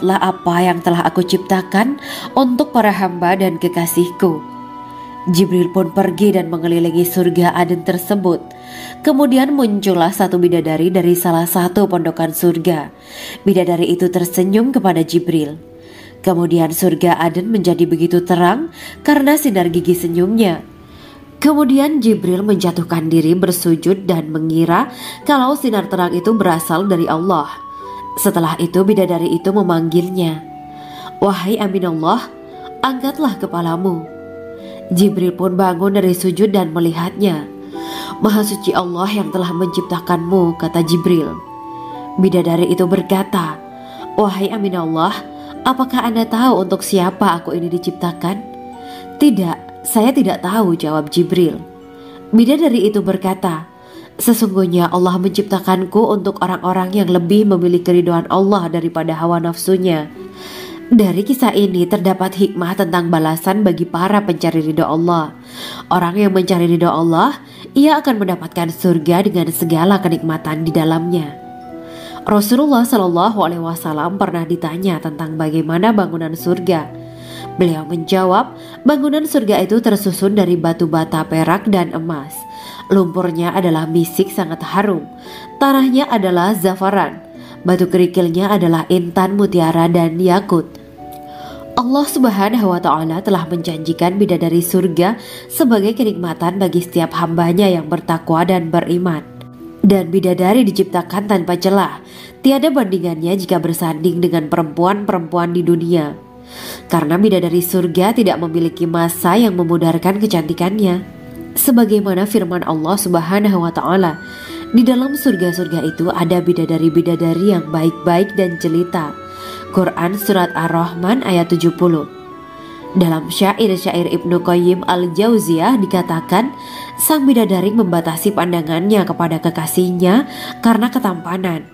Lah apa yang telah aku ciptakan untuk para hamba dan kekasihku. Jibril pun pergi dan mengelilingi surga Aden tersebut. Kemudian muncullah satu bidadari dari salah satu pondokan surga. Bidadari itu tersenyum kepada Jibril. Kemudian surga Aden menjadi begitu terang karena sinar gigi senyumnya. Kemudian Jibril menjatuhkan diri bersujud dan mengira kalau sinar terang itu berasal dari Allah. Setelah itu bidadari itu memanggilnya, "Wahai Aminullah, angkatlah kepalamu." Jibril pun bangun dari sujud dan melihatnya. "Maha suci Allah yang telah menciptakanmu," kata Jibril. Bidadari itu berkata, "Wahai Aminullah, apakah Anda tahu untuk siapa aku ini diciptakan?" "Tidak, saya tidak tahu," jawab Jibril. Bidadari itu berkata, "Sesungguhnya Allah menciptakanku untuk orang-orang yang lebih memilih keridhaan Allah daripada hawa nafsunya." Dari kisah ini terdapat hikmah tentang balasan bagi para pencari ridho Allah. Orang yang mencari ridho Allah, ia akan mendapatkan surga dengan segala kenikmatan di dalamnya. Rasulullah Shallallahu Alaihi Wasallam pernah ditanya tentang bagaimana bangunan surga. Beliau menjawab, bangunan surga itu tersusun dari batu bata, perak, dan emas. Lumpurnya adalah misik sangat harum, tanahnya adalah zafaran, batu kerikilnya adalah intan, mutiara, dan yakut. Allah Subhanahu wa Ta'ala telah menjanjikan bidadari surga sebagai kenikmatan bagi setiap hambanya yang bertakwa dan beriman. Dan bidadari diciptakan tanpa celah, tiada bandingannya jika bersanding dengan perempuan-perempuan di dunia. Karena bidadari surga tidak memiliki masa yang memudarkan kecantikannya. Sebagaimana firman Allah Subhanahu wa Ta'ala, di dalam surga-surga itu ada bidadari-bidadari yang baik-baik dan jelita. Quran Surat Ar-Rahman ayat 70. Dalam syair-syair Ibnu Qayyim Al-Jauziyah dikatakan, sang bidadari membatasi pandangannya kepada kekasihnya karena ketampanan.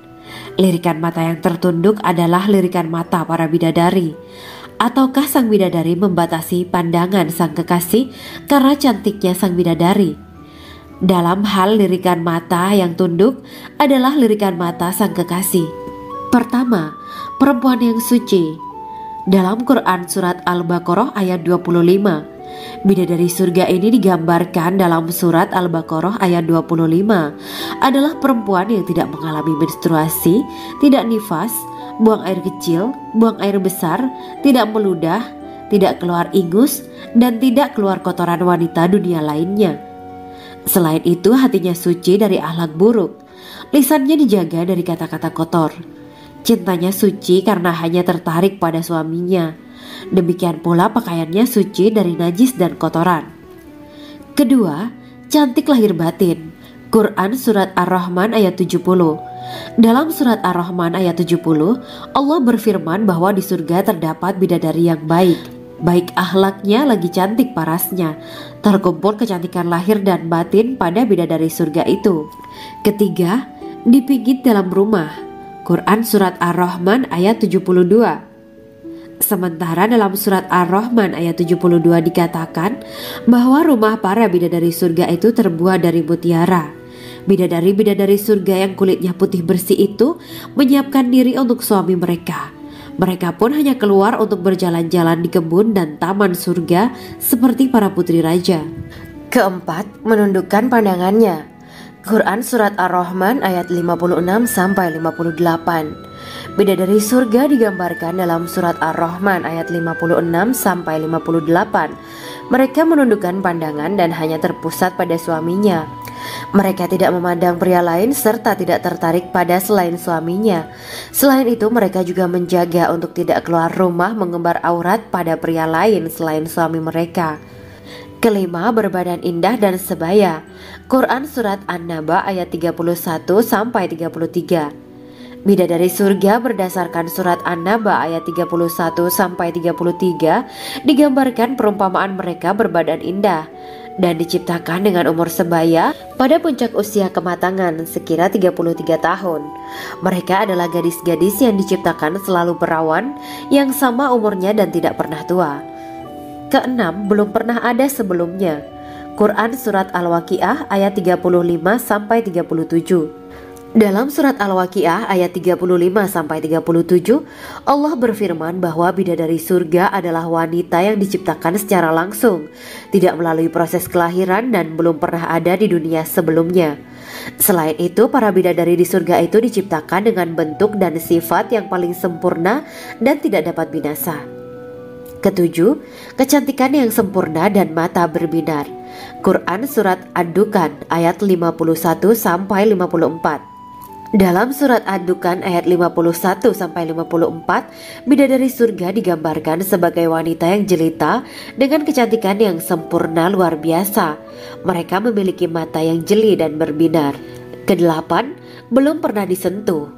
Lirikan mata yang tertunduk adalah lirikan mata para bidadari. Ataukah sang bidadari membatasi pandangan sang kekasih karena cantiknya sang bidadari? Dalam hal lirikan mata yang tunduk adalah lirikan mata sang kekasih. Pertama, perempuan yang suci. Dalam Quran Surat Al-Baqarah ayat 25, bidadari surga ini digambarkan dalam Surat Al-Baqarah ayat 25 adalah perempuan yang tidak mengalami menstruasi, tidak nifas, buang air kecil, buang air besar, tidak meludah, tidak keluar ingus, dan tidak keluar kotoran wanita dunia lainnya. Selain itu hatinya suci dari akhlak buruk, lisannya dijaga dari kata-kata kotor. Cintanya suci karena hanya tertarik pada suaminya. Demikian pula pakaiannya suci dari najis dan kotoran. Kedua, cantik lahir batin. Quran Surat Ar-Rahman ayat 70. Dalam Surat Ar-Rahman ayat 70, Allah berfirman bahwa di surga terdapat bidadari yang baik. Baik akhlaknya lagi cantik parasnya. Terkumpul kecantikan lahir dan batin pada bidadari surga itu. Ketiga, dipijit dalam rumah. Quran Surat Ar-Rahman ayat 72. Sementara dalam Surat Ar-Rahman ayat 72 dikatakan bahwa rumah para bidadari surga itu terbuat dari mutiara. Bidadari-bidadari surga yang kulitnya putih bersih itu menyiapkan diri untuk suami mereka. Mereka pun hanya keluar untuk berjalan-jalan di kebun dan taman surga seperti para putri raja. Keempat, menundukkan pandangannya. Quran Surat Ar-Rahman ayat 56-58. Bidadari surga digambarkan dalam Surat Ar-Rahman ayat 56-58. Mereka menundukkan pandangan dan hanya terpusat pada suaminya. Mereka tidak memandang pria lain serta tidak tertarik pada selain suaminya. Selain itu mereka juga menjaga untuk tidak keluar rumah mengembar aurat pada pria lain selain suami mereka. Kelima, berbadan indah dan sebaya. Quran Surat An-Naba ayat 31-33. Bidadari surga berdasarkan Surat An-Naba ayat 31-33 digambarkan perumpamaan mereka berbadan indah dan diciptakan dengan umur sebaya pada puncak usia kematangan sekira 33 tahun. Mereka adalah gadis-gadis yang diciptakan selalu perawan yang sama umurnya dan tidak pernah tua. Keenam, belum pernah ada sebelumnya. Quran Surat Al-Waqiah ayat 35-37. Dalam surat Al-Waqiah ayat 35-37, Allah berfirman bahwa bidadari surga adalah wanita yang diciptakan secara langsung, tidak melalui proses kelahiran dan belum pernah ada di dunia sebelumnya. Selain itu, para bidadari di surga itu diciptakan dengan bentuk dan sifat yang paling sempurna dan tidak dapat binasa. Ketujuh, kecantikan yang sempurna dan mata berbinar. Quran Surat Ad-Dukhan ayat 51-54. Dalam surat Ad-Dukhan ayat 51-54, bidadari surga digambarkan sebagai wanita yang jelita dengan kecantikan yang sempurna luar biasa. Mereka memiliki mata yang jeli dan berbinar. Kedelapan, belum pernah disentuh.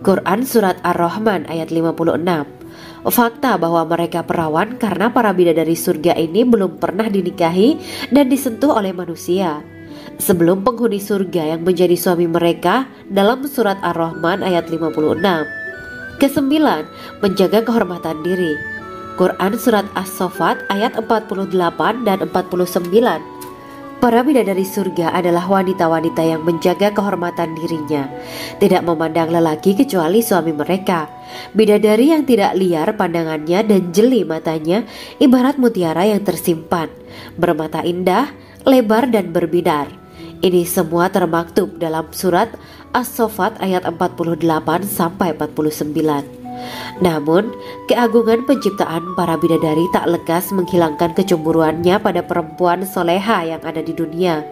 Quran Surat Ar-Rahman ayat 56. Fakta bahwa mereka perawan karena para bidadari surga ini belum pernah dinikahi dan disentuh oleh manusia sebelum penghuni surga yang menjadi suami mereka dalam surat Ar-Rahman ayat 56. Kesembilan, menjaga kehormatan diri. Quran Surat As-Saffat ayat 48 dan 49. Para bidadari surga adalah wanita-wanita yang menjaga kehormatan dirinya, tidak memandang lelaki kecuali suami mereka. Bidadari yang tidak liar pandangannya dan jeli matanya ibarat mutiara yang tersimpan, bermata indah, lebar dan berbinar. Ini semua termaktub dalam surat As-Saffat ayat 48-49. Namun, keagungan penciptaan para bidadari tak lekas menghilangkan kecemburuannya pada perempuan soleha yang ada di dunia.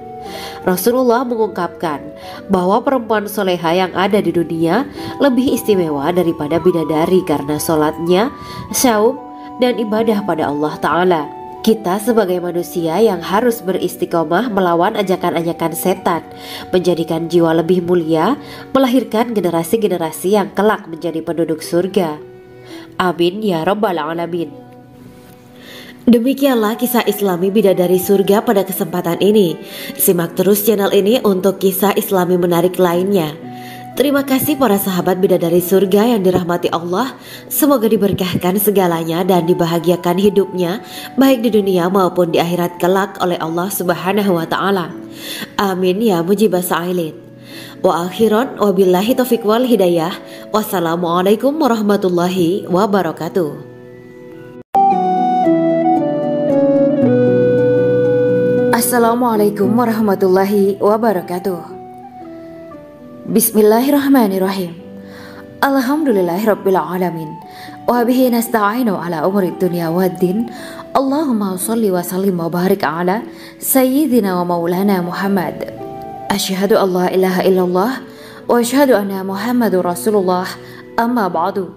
Rasulullah mengungkapkan bahwa perempuan soleha yang ada di dunia lebih istimewa daripada bidadari karena sholatnya, syaum, dan ibadah pada Allah Ta'ala. Kita sebagai manusia yang harus beristiqomah melawan ajakan-ajakan setan, menjadikan jiwa lebih mulia, melahirkan generasi-generasi yang kelak menjadi penduduk surga. Amin ya rabbal alamin. Demikianlah kisah Islami bidadari surga pada kesempatan ini. Simak terus channel ini untuk kisah Islami menarik lainnya. Terima kasih para sahabat bidadari surga yang dirahmati Allah. Semoga diberkahkan segalanya dan dibahagiakan hidupnya baik di dunia maupun di akhirat kelak oleh Allah Subhanahu wa taala. Amin ya mujibah sa'ilin. Wa akhiran wabillahi taufiq wal hidayah. Wassalamualaikum warahmatullahi wabarakatuh. Assalamualaikum warahmatullahi wabarakatuh. Bismillahirrahmanirrahim. Alhamdulillahirabbil alamin. Wa bihi nasta'inu ala umuri dunya waddin. Allahumma shalli wa sallim wa barik ala sayyidina wa maulana Muhammad. Asyhadu an la ilaha illallah wa asyhadu anna Muhammadur Rasulullah. Amma ba'du.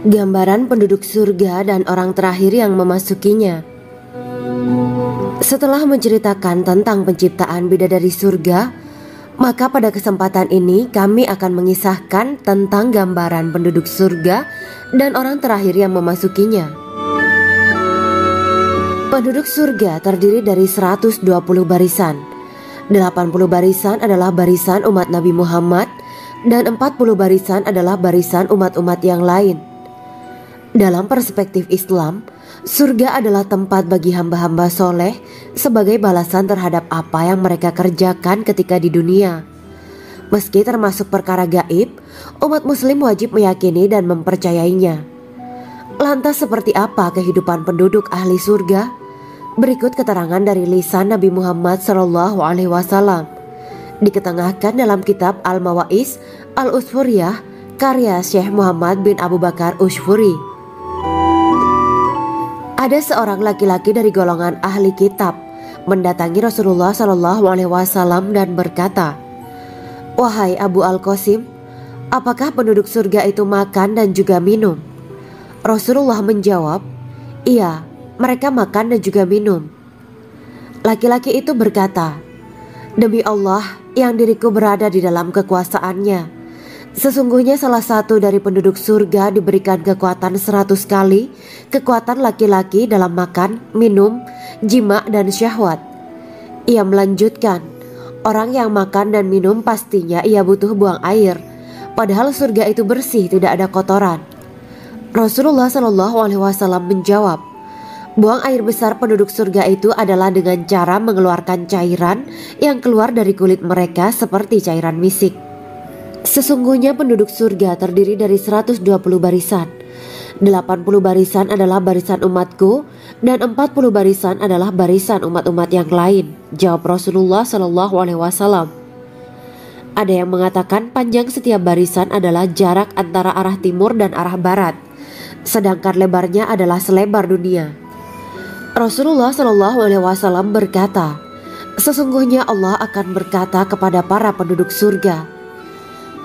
Gambaran penduduk surga dan orang terakhir yang memasukinya. Setelah menceritakan tentang penciptaan bidadari surga, maka pada kesempatan ini kami akan mengisahkan tentang gambaran penduduk surga dan orang terakhir yang memasukinya. Penduduk surga terdiri dari 120 barisan. 80 barisan adalah barisan umat Nabi Muhammad dan 40 barisan adalah barisan umat-umat yang lain. Dalam perspektif Islam, surga adalah tempat bagi hamba-hamba soleh sebagai balasan terhadap apa yang mereka kerjakan ketika di dunia. Meski termasuk perkara gaib, umat muslim wajib meyakini dan mempercayainya. Lantas seperti apa kehidupan penduduk ahli surga? Berikut keterangan dari lisan Nabi Muhammad SAW, diketengahkan dalam kitab Al-Mawaiz Al-Usfuriyah karya Syekh Muhammad bin Abu Bakar Ushfuri. Ada seorang laki-laki dari golongan ahli kitab mendatangi Rasulullah SAW dan berkata, "Wahai Abu Al-Qasim, apakah penduduk surga itu makan dan juga minum?" Rasulullah menjawab, "Iya, mereka makan dan juga minum." Laki-laki itu berkata, "Demi Allah yang diriku berada di dalam kekuasaannya, sesungguhnya salah satu dari penduduk surga diberikan kekuatan 100 kali kekuatan laki-laki dalam makan, minum, jima, dan syahwat." Ia melanjutkan, "Orang yang makan dan minum pastinya ia butuh buang air, padahal surga itu bersih, tidak ada kotoran." Rasulullah SAW menjawab, Buang air besar penduduk surga itu adalah dengan cara mengeluarkan cairan yang keluar dari kulit mereka seperti cairan misik. Sesungguhnya penduduk surga terdiri dari 120 barisan. 80 barisan adalah barisan umatku dan 40 barisan adalah barisan umat-umat yang lain, jawab Rasulullah SAW. Ada yang mengatakan panjang setiap barisan adalah jarak antara arah timur dan arah barat, sedangkan lebarnya adalah selebar dunia. Rasulullah SAW berkata, sesungguhnya Allah akan berkata kepada para penduduk surga,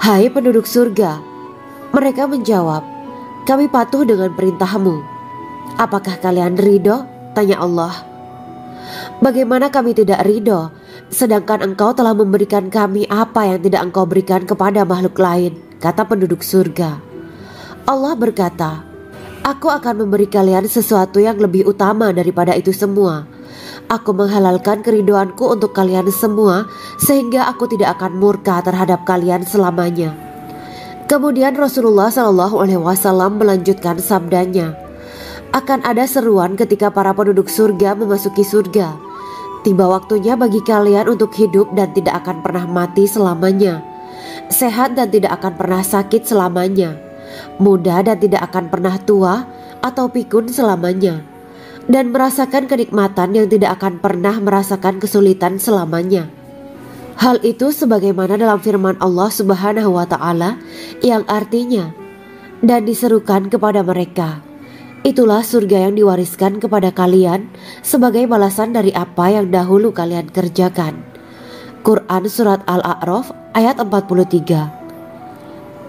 "Hai penduduk surga." Mereka menjawab, "Kami patuh dengan perintahmu." "Apakah kalian ridho?" tanya Allah. "Bagaimana kami tidak ridho, sedangkan engkau telah memberikan kami apa yang tidak engkau berikan kepada makhluk lain," kata penduduk surga. Allah berkata, "Aku akan memberi kalian sesuatu yang lebih utama daripada itu semua. Aku menghalalkan keridoanku untuk kalian semua sehingga aku tidak akan murka terhadap kalian selamanya." Kemudian Rasulullah SAW melanjutkan sabdanya, "Akan ada seruan ketika para penduduk surga memasuki surga. Tiba waktunya bagi kalian untuk hidup dan tidak akan pernah mati selamanya, sehat dan tidak akan pernah sakit selamanya, muda dan tidak akan pernah tua atau pikun selamanya, dan merasakan kenikmatan yang tidak akan pernah merasakan kesulitan selamanya." Hal itu sebagaimana dalam firman Allah Subhanahu wa Ta'ala yang artinya, "Dan diserukan kepada mereka, itulah surga yang diwariskan kepada kalian sebagai balasan dari apa yang dahulu kalian kerjakan." Quran Surat Al-A'raf ayat 43.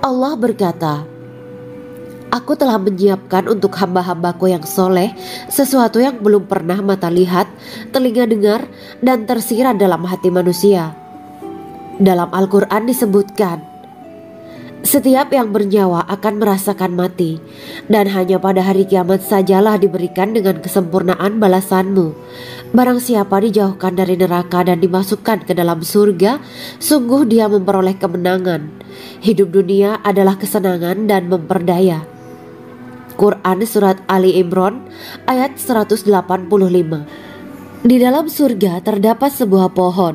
Allah berkata, "Aku telah menyiapkan untuk hamba-hambaku yang soleh sesuatu yang belum pernah mata lihat, telinga dengar, dan tersirat dalam hati manusia." Dalam Al-Quran disebutkan, setiap yang bernyawa akan merasakan mati, dan hanya pada hari kiamat sajalah diberikan dengan kesempurnaan balasanmu. Barang siapa dijauhkan dari neraka dan dimasukkan ke dalam surga, sungguh dia memperoleh kemenangan. Hidup dunia adalah kesenangan dan memperdaya. Quran Surat Ali Imran ayat 185. Di dalam surga terdapat sebuah pohon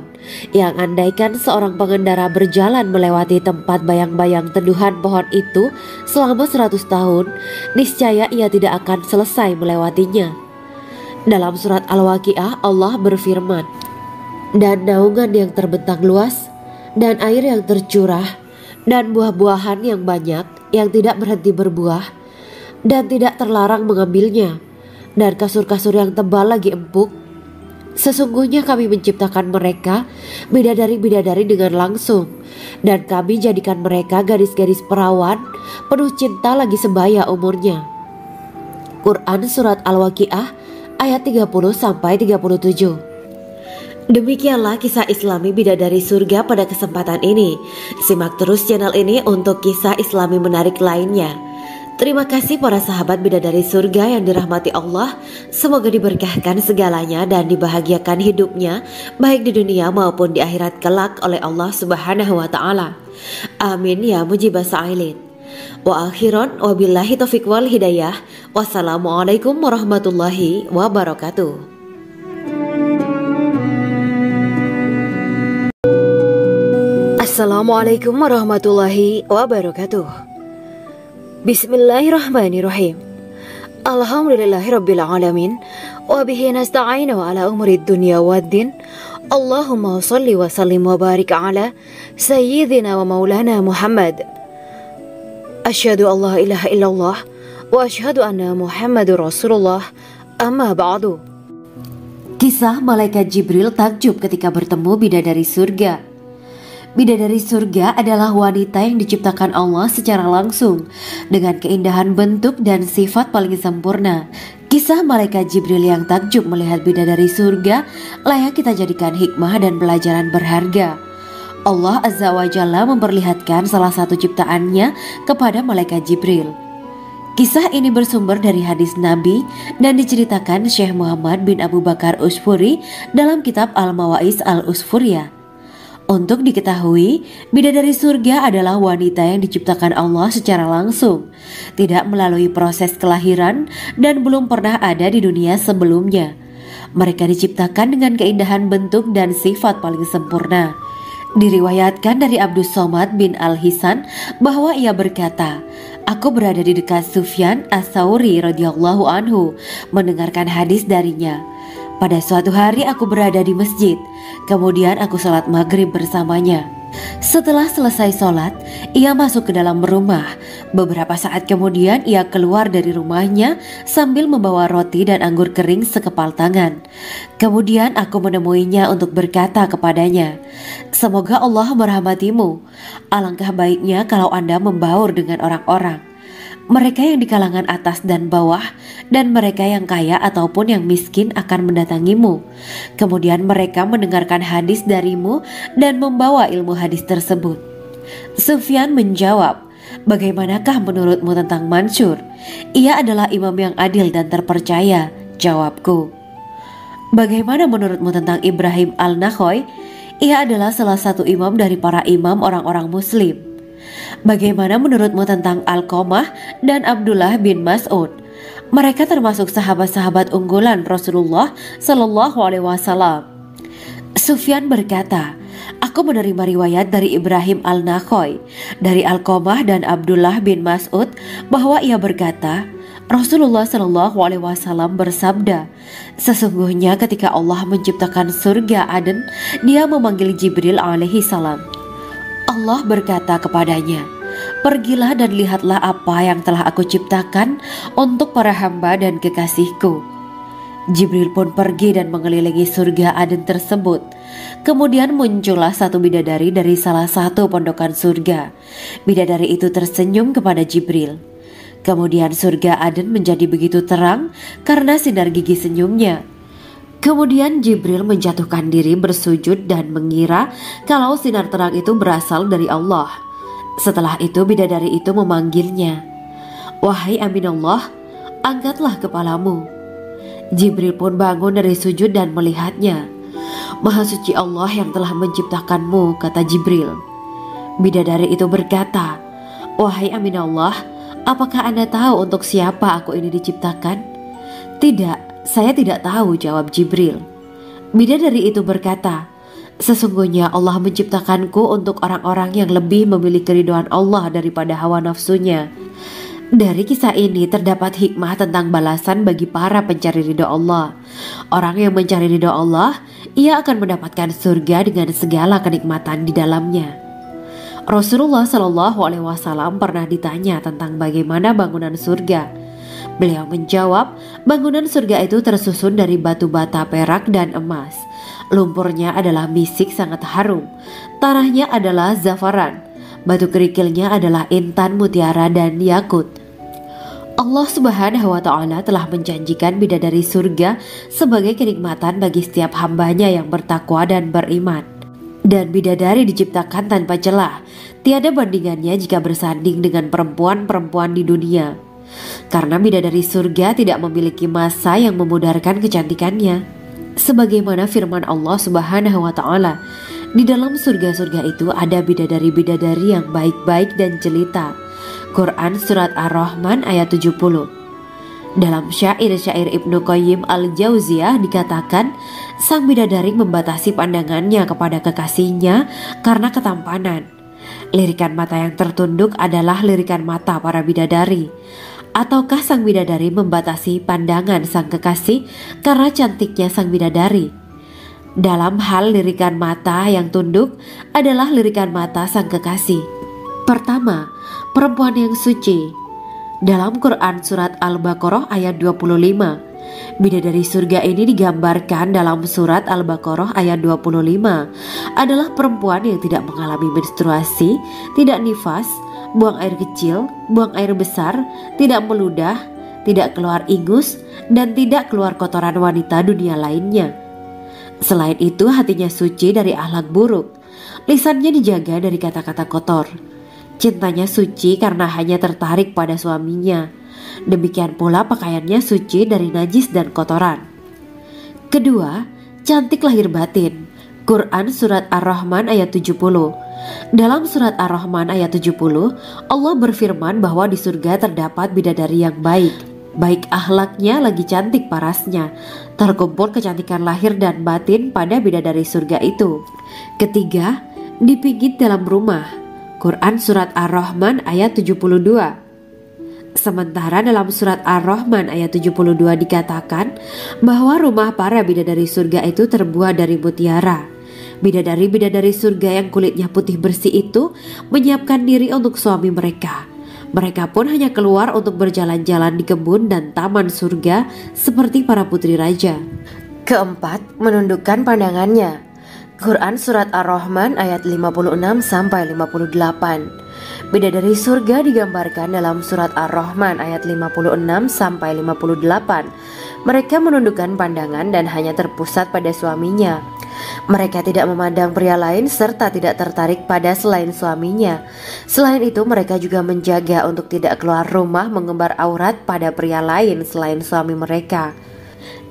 yang andaikan seorang pengendara berjalan melewati tempat bayang-bayang teduhan pohon itu selama 100 tahun, niscaya ia tidak akan selesai melewatinya. Dalam surat Al-Waqiah Allah berfirman, "Dan naungan yang terbentang luas, dan air yang tercurah, dan buah-buahan yang banyak yang tidak berhenti berbuah, dan tidak terlarang mengambilnya, dan kasur-kasur yang tebal lagi empuk. Sesungguhnya kami menciptakan mereka bidadari-bidadari dengan langsung, dan kami jadikan mereka gadis-gadis perawan penuh cinta lagi sebaya umurnya." Quran Surat Al-Waqiah ayat 30-37. Demikianlah kisah Islami bidadari surga pada kesempatan ini. Simak terus channel ini untuk kisah Islami menarik lainnya. Terima kasih para sahabat bidadari surga yang dirahmati Allah. Semoga diberkahkan segalanya dan dibahagiakan hidupnya baik di dunia maupun di akhirat kelak oleh Allah Subhanahu wa Ta'ala. Amin ya mujibah sa'ilin. Wa akhiran wabillahi taufiq wal hidayah. Wassalamualaikum warahmatullahi wabarakatuh. Assalamualaikum warahmatullahi wabarakatuh. Bismillahirrahmanirrahim. Alhamdulillahirabbil alamin wa bihi nasta'inu ala umurid dunya waddin. Allahumma shalli wa sallim wa barik ala sayyidina wa maulana Muhammad. Asyhadu an la ilaha illallah wa asyhadu anna Muhammadur Rasulullah. Amma ba'du. Kisah malaikat Jibril takjub ketika bertemu bidadari surga. Bidadari surga adalah wanita yang diciptakan Allah secara langsung dengan keindahan bentuk dan sifat paling sempurna. Kisah malaikat Jibril yang takjub melihat bidadari surga layak kita jadikan hikmah dan pelajaran berharga. Allah Azza wa Jalla memperlihatkan salah satu ciptaannya kepada malaikat Jibril. Kisah ini bersumber dari hadis Nabi dan diceritakan Syekh Muhammad bin Abu Bakar Usfuri dalam kitab Al-Mawaiz Al-Usfuriyah. Untuk diketahui, bidadari surga adalah wanita yang diciptakan Allah secara langsung, tidak melalui proses kelahiran dan belum pernah ada di dunia sebelumnya. Mereka diciptakan dengan keindahan bentuk dan sifat paling sempurna. Diriwayatkan dari Abdus Somad bin Al-Hisan bahwa ia berkata, "Aku berada di dekat Sufyan As-Tsauri radhiyallahu anhu mendengarkan hadis darinya. Pada suatu hari aku berada di masjid, kemudian aku sholat maghrib bersamanya. Setelah selesai sholat, ia masuk ke dalam rumah. Beberapa saat kemudian ia keluar dari rumahnya sambil membawa roti dan anggur kering sekepal tangan. Kemudian aku menemuinya untuk berkata kepadanya, 'Semoga Allah merahmatimu. Alangkah baiknya kalau Anda membaur dengan orang-orang. Mereka yang di kalangan atas dan bawah, dan mereka yang kaya ataupun yang miskin akan mendatangimu. Kemudian mereka mendengarkan hadis darimu dan membawa ilmu hadis tersebut.' Sufyan menjawab, 'Bagaimanakah menurutmu tentang Mansur? Ia adalah imam yang adil dan terpercaya.' Jawabku. 'Bagaimana menurutmu tentang Ibrahim Al-Nakhoy? Ia adalah salah satu imam dari para imam orang-orang muslim.' 'Bagaimana menurutmu tentang Alqamah dan Abdullah bin Mas'ud? Mereka termasuk sahabat-sahabat unggulan Rasulullah Shallallahu Alaihi Wasallam.' Sufyan berkata, 'Aku menerima riwayat dari Ibrahim Al-Nakhoy, dari Alqamah dan Abdullah bin Mas'ud bahwa ia berkata, Rasulullah Shallallahu Alaihi Wasallam bersabda, sesungguhnya ketika Allah menciptakan surga Aden, Dia memanggil Jibril alaihi salam. Allah berkata kepadanya, pergilah dan lihatlah apa yang telah aku ciptakan untuk para hamba dan kekasihku. Jibril pun pergi dan mengelilingi surga Aden tersebut. Kemudian muncullah satu bidadari dari salah satu pondokan surga. Bidadari itu tersenyum kepada Jibril. Kemudian surga Aden menjadi begitu terang karena sinar gigi senyumnya. Kemudian Jibril menjatuhkan diri bersujud dan mengira kalau sinar terang itu berasal dari Allah. Setelah itu bidadari itu memanggilnya, wahai Aminullah, angkatlah kepalamu. Jibril pun bangun dari sujud dan melihatnya. Maha suci Allah yang telah menciptakanmu, kata Jibril. Bidadari itu berkata, wahai Aminullah, apakah Anda tahu untuk siapa aku ini diciptakan? Tidak. Saya tidak tahu, jawab Jibril. Bidadari itu berkata, sesungguhnya Allah menciptakanku untuk orang-orang yang lebih memilih keridhaan Allah daripada hawa nafsunya. Dari kisah ini terdapat hikmah tentang balasan bagi para pencari ridho Allah. Orang yang mencari ridho Allah, ia akan mendapatkan surga dengan segala kenikmatan di dalamnya. Rasulullah Shallallahu Alaihi Wasallam pernah ditanya tentang bagaimana bangunan surga. Beliau menjawab, bangunan surga itu tersusun dari batu bata, perak, dan emas. Lumpurnya adalah misik sangat harum. Tanahnya adalah zafaran. Batu kerikilnya adalah intan, mutiara, dan yakut. Allah Subhanahu wa Ta'ala telah menjanjikan bidadari surga sebagai kenikmatan bagi setiap hambanya yang bertakwa dan beriman. Dan bidadari diciptakan tanpa celah. Tiada bandingannya jika bersanding dengan perempuan-perempuan di dunia. Karena bidadari surga tidak memiliki masa yang memudarkan kecantikannya. Sebagaimana firman Allah Subhanahu wa Ta'ala, di dalam surga-surga itu ada bidadari-bidadari yang baik-baik dan jelita. Quran Surat Ar-Rahman ayat 70. Dalam syair-syair Ibnu Qayyim Al-Jauziyah dikatakan, sang bidadari membatasi pandangannya kepada kekasihnya karena ketampanan. Lirikan mata yang tertunduk adalah lirikan mata para bidadari. Ataukah sang bidadari membatasi pandangan sang kekasih karena cantiknya sang bidadari? Dalam hal lirikan mata yang tunduk adalah lirikan mata sang kekasih. Pertama, perempuan yang suci. Dalam Quran Surat Al-Baqarah ayat 25, bidadari surga ini digambarkan dalam Surat Al-Baqarah ayat 25 adalah perempuan yang tidak mengalami menstruasi, tidak nifas, buang air kecil, buang air besar, tidak meludah, tidak keluar ingus, dan tidak keluar kotoran wanita dunia lainnya. Selain itu hatinya suci dari akhlak buruk, lisannya dijaga dari kata-kata kotor. Cintanya suci karena hanya tertarik pada suaminya. Demikian pula pakaiannya suci dari najis dan kotoran. Kedua, cantik lahir batin. Quran Surat Ar-Rahman ayat 70. Dalam Surat Ar-Rahman ayat 70, Allah berfirman bahwa di surga terdapat bidadari yang baik. Baik akhlaknya lagi cantik parasnya. Terkumpul kecantikan lahir dan batin pada bidadari surga itu. Ketiga, dipijit dalam rumah. Quran Surat Ar-Rahman ayat 72. Sementara dalam Surat Ar-Rahman ayat 72 dikatakan bahwa rumah para bidadari surga itu terbuat dari mutiara. Bidadari-bidadari surga yang kulitnya putih bersih itu menyiapkan diri untuk suami mereka. Mereka pun hanya keluar untuk berjalan-jalan di kebun dan taman surga seperti para putri raja. Keempat, menundukkan pandangannya. Quran Surat Ar-Rahman ayat 56-58. Bidadari surga digambarkan dalam Surat Ar-Rahman ayat 56-58. Mereka menundukkan pandangan dan hanya terpusat pada suaminya. Mereka tidak memandang pria lain serta tidak tertarik pada selain suaminya. Selain itu mereka juga menjaga untuk tidak keluar rumah mengembar aurat pada pria lain selain suami mereka.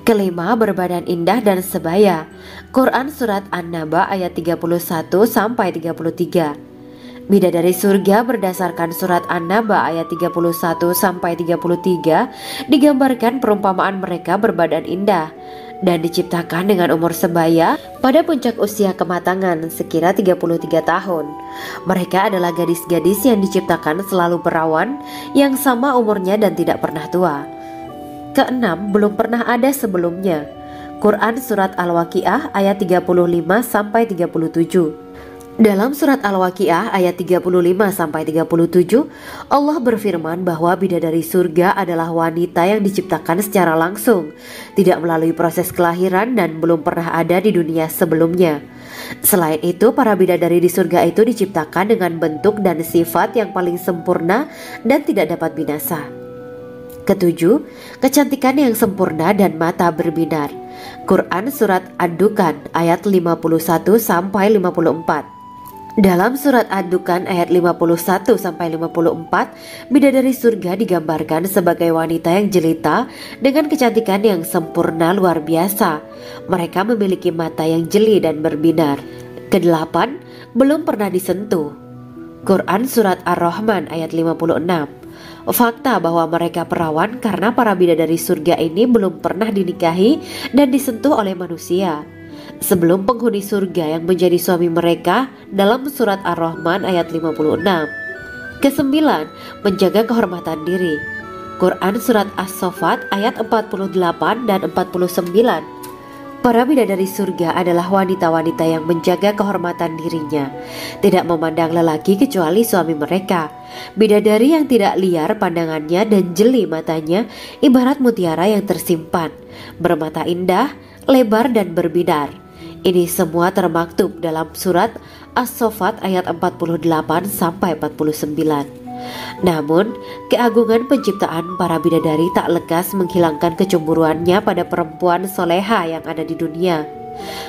Kelima, berbadan indah dan sebaya. Quran Surat An-Naba ayat 31-33. Bidadari surga berdasarkan Surat An-Naba ayat 31-33 digambarkan perumpamaan mereka berbadan indah dan diciptakan dengan umur sebaya pada puncak usia kematangan sekira 33 tahun. Mereka adalah gadis-gadis yang diciptakan selalu perawan yang sama umurnya dan tidak pernah tua. Keenam, belum pernah ada sebelumnya. Quran Surat Al-Waqiah ayat 35-37. Dalam Surat Al-Waqiah ayat 35-37, Allah berfirman bahwa bidadari surga adalah wanita yang diciptakan secara langsung, tidak melalui proses kelahiran dan belum pernah ada di dunia sebelumnya. Selain itu, para bidadari di surga itu diciptakan dengan bentuk dan sifat yang paling sempurna dan tidak dapat binasa. Ketujuh, kecantikan yang sempurna dan mata berbinar. Quran Surat Ad-Dukan ayat 51-54. Dalam Surat Ad-Dukan ayat 51-54, bidadari surga digambarkan sebagai wanita yang jelita dengan kecantikan yang sempurna luar biasa. Mereka memiliki mata yang jeli dan berbinar. Kedelapan, belum pernah disentuh. Quran Surat Ar-Rahman ayat 56. Fakta bahwa mereka perawan karena para bidadari surga ini belum pernah dinikahi dan disentuh oleh manusia sebelum penghuni surga yang menjadi suami mereka dalam Surat Ar-Rahman ayat 56. Kesembilan, menjaga kehormatan diri. Quran Surat As-Saffat ayat 48 dan 49. Para bidadari surga adalah wanita-wanita yang menjaga kehormatan dirinya, tidak memandang lelaki kecuali suami mereka. Bidadari yang tidak liar pandangannya dan jeli matanya ibarat mutiara yang tersimpan, bermata indah, lebar dan berbinar. Ini semua termaktub dalam Surat As-Saffat ayat 48-49. Namun, keagungan penciptaan para bidadari tak lekas menghilangkan kecemburuannya pada perempuan soleha yang ada di dunia.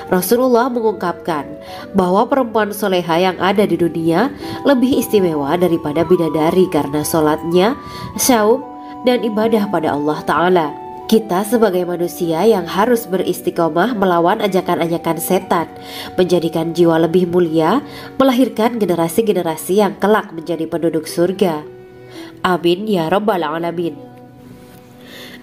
Rasulullah mengungkapkan bahwa perempuan soleha yang ada di dunia lebih istimewa daripada bidadari karena sholatnya, syaum, dan ibadah pada Allah Ta'ala. Kita sebagai manusia yang harus beristiqomah melawan ajakan-ajakan setan, menjadikan jiwa lebih mulia, melahirkan generasi-generasi yang kelak menjadi penduduk surga. Amin ya rabbal alamin.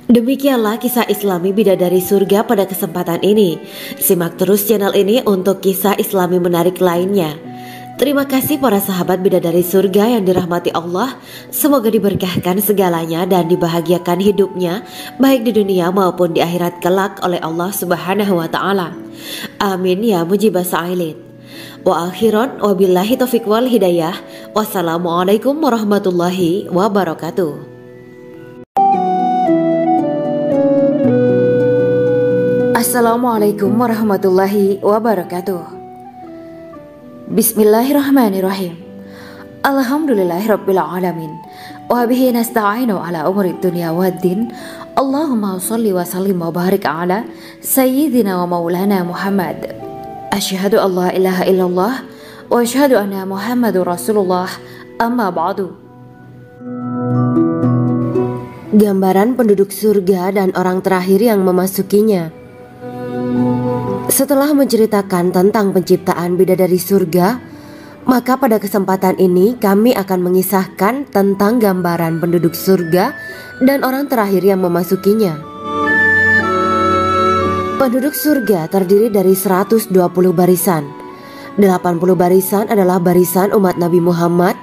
Demikianlah kisah Islami bidadari surga pada kesempatan ini. Simak terus channel ini untuk kisah Islami menarik lainnya. Terima kasih para sahabat bidadari surga yang dirahmati Allah. Semoga diberkahkan segalanya dan dibahagiakan hidupnya baik di dunia maupun di akhirat kelak oleh Allah Subhanahu wa Ta'ala. Amin ya mujibah sa'ilin. Wa akhiran wabillahi taufiq wal hidayah. Wassalamualaikum warahmatullahi wabarakatuh. Assalamualaikum warahmatullahi wabarakatuh. Bismillahirrahmanirrahim. Alhamdulillahirabbil alamin. Wa bihi nasta'inu ala umuri dunya waddin. Allahumma shalli wa sallim wa barik ala sayyidina wa maulana Muhammad. Asyhadu an la ilaha illallah wa asyhadu anna Muhammadur Rasulullah. Amma ba'du. Gambaran penduduk surga dan orang terakhir yang memasukinya. Setelah menceritakan tentang penciptaan bidadari surga, maka pada kesempatan ini kami akan mengisahkan tentang gambaran penduduk surga dan orang terakhir yang memasukinya. Penduduk surga terdiri dari 120 barisan. 80 barisan adalah barisan umat Nabi Muhammad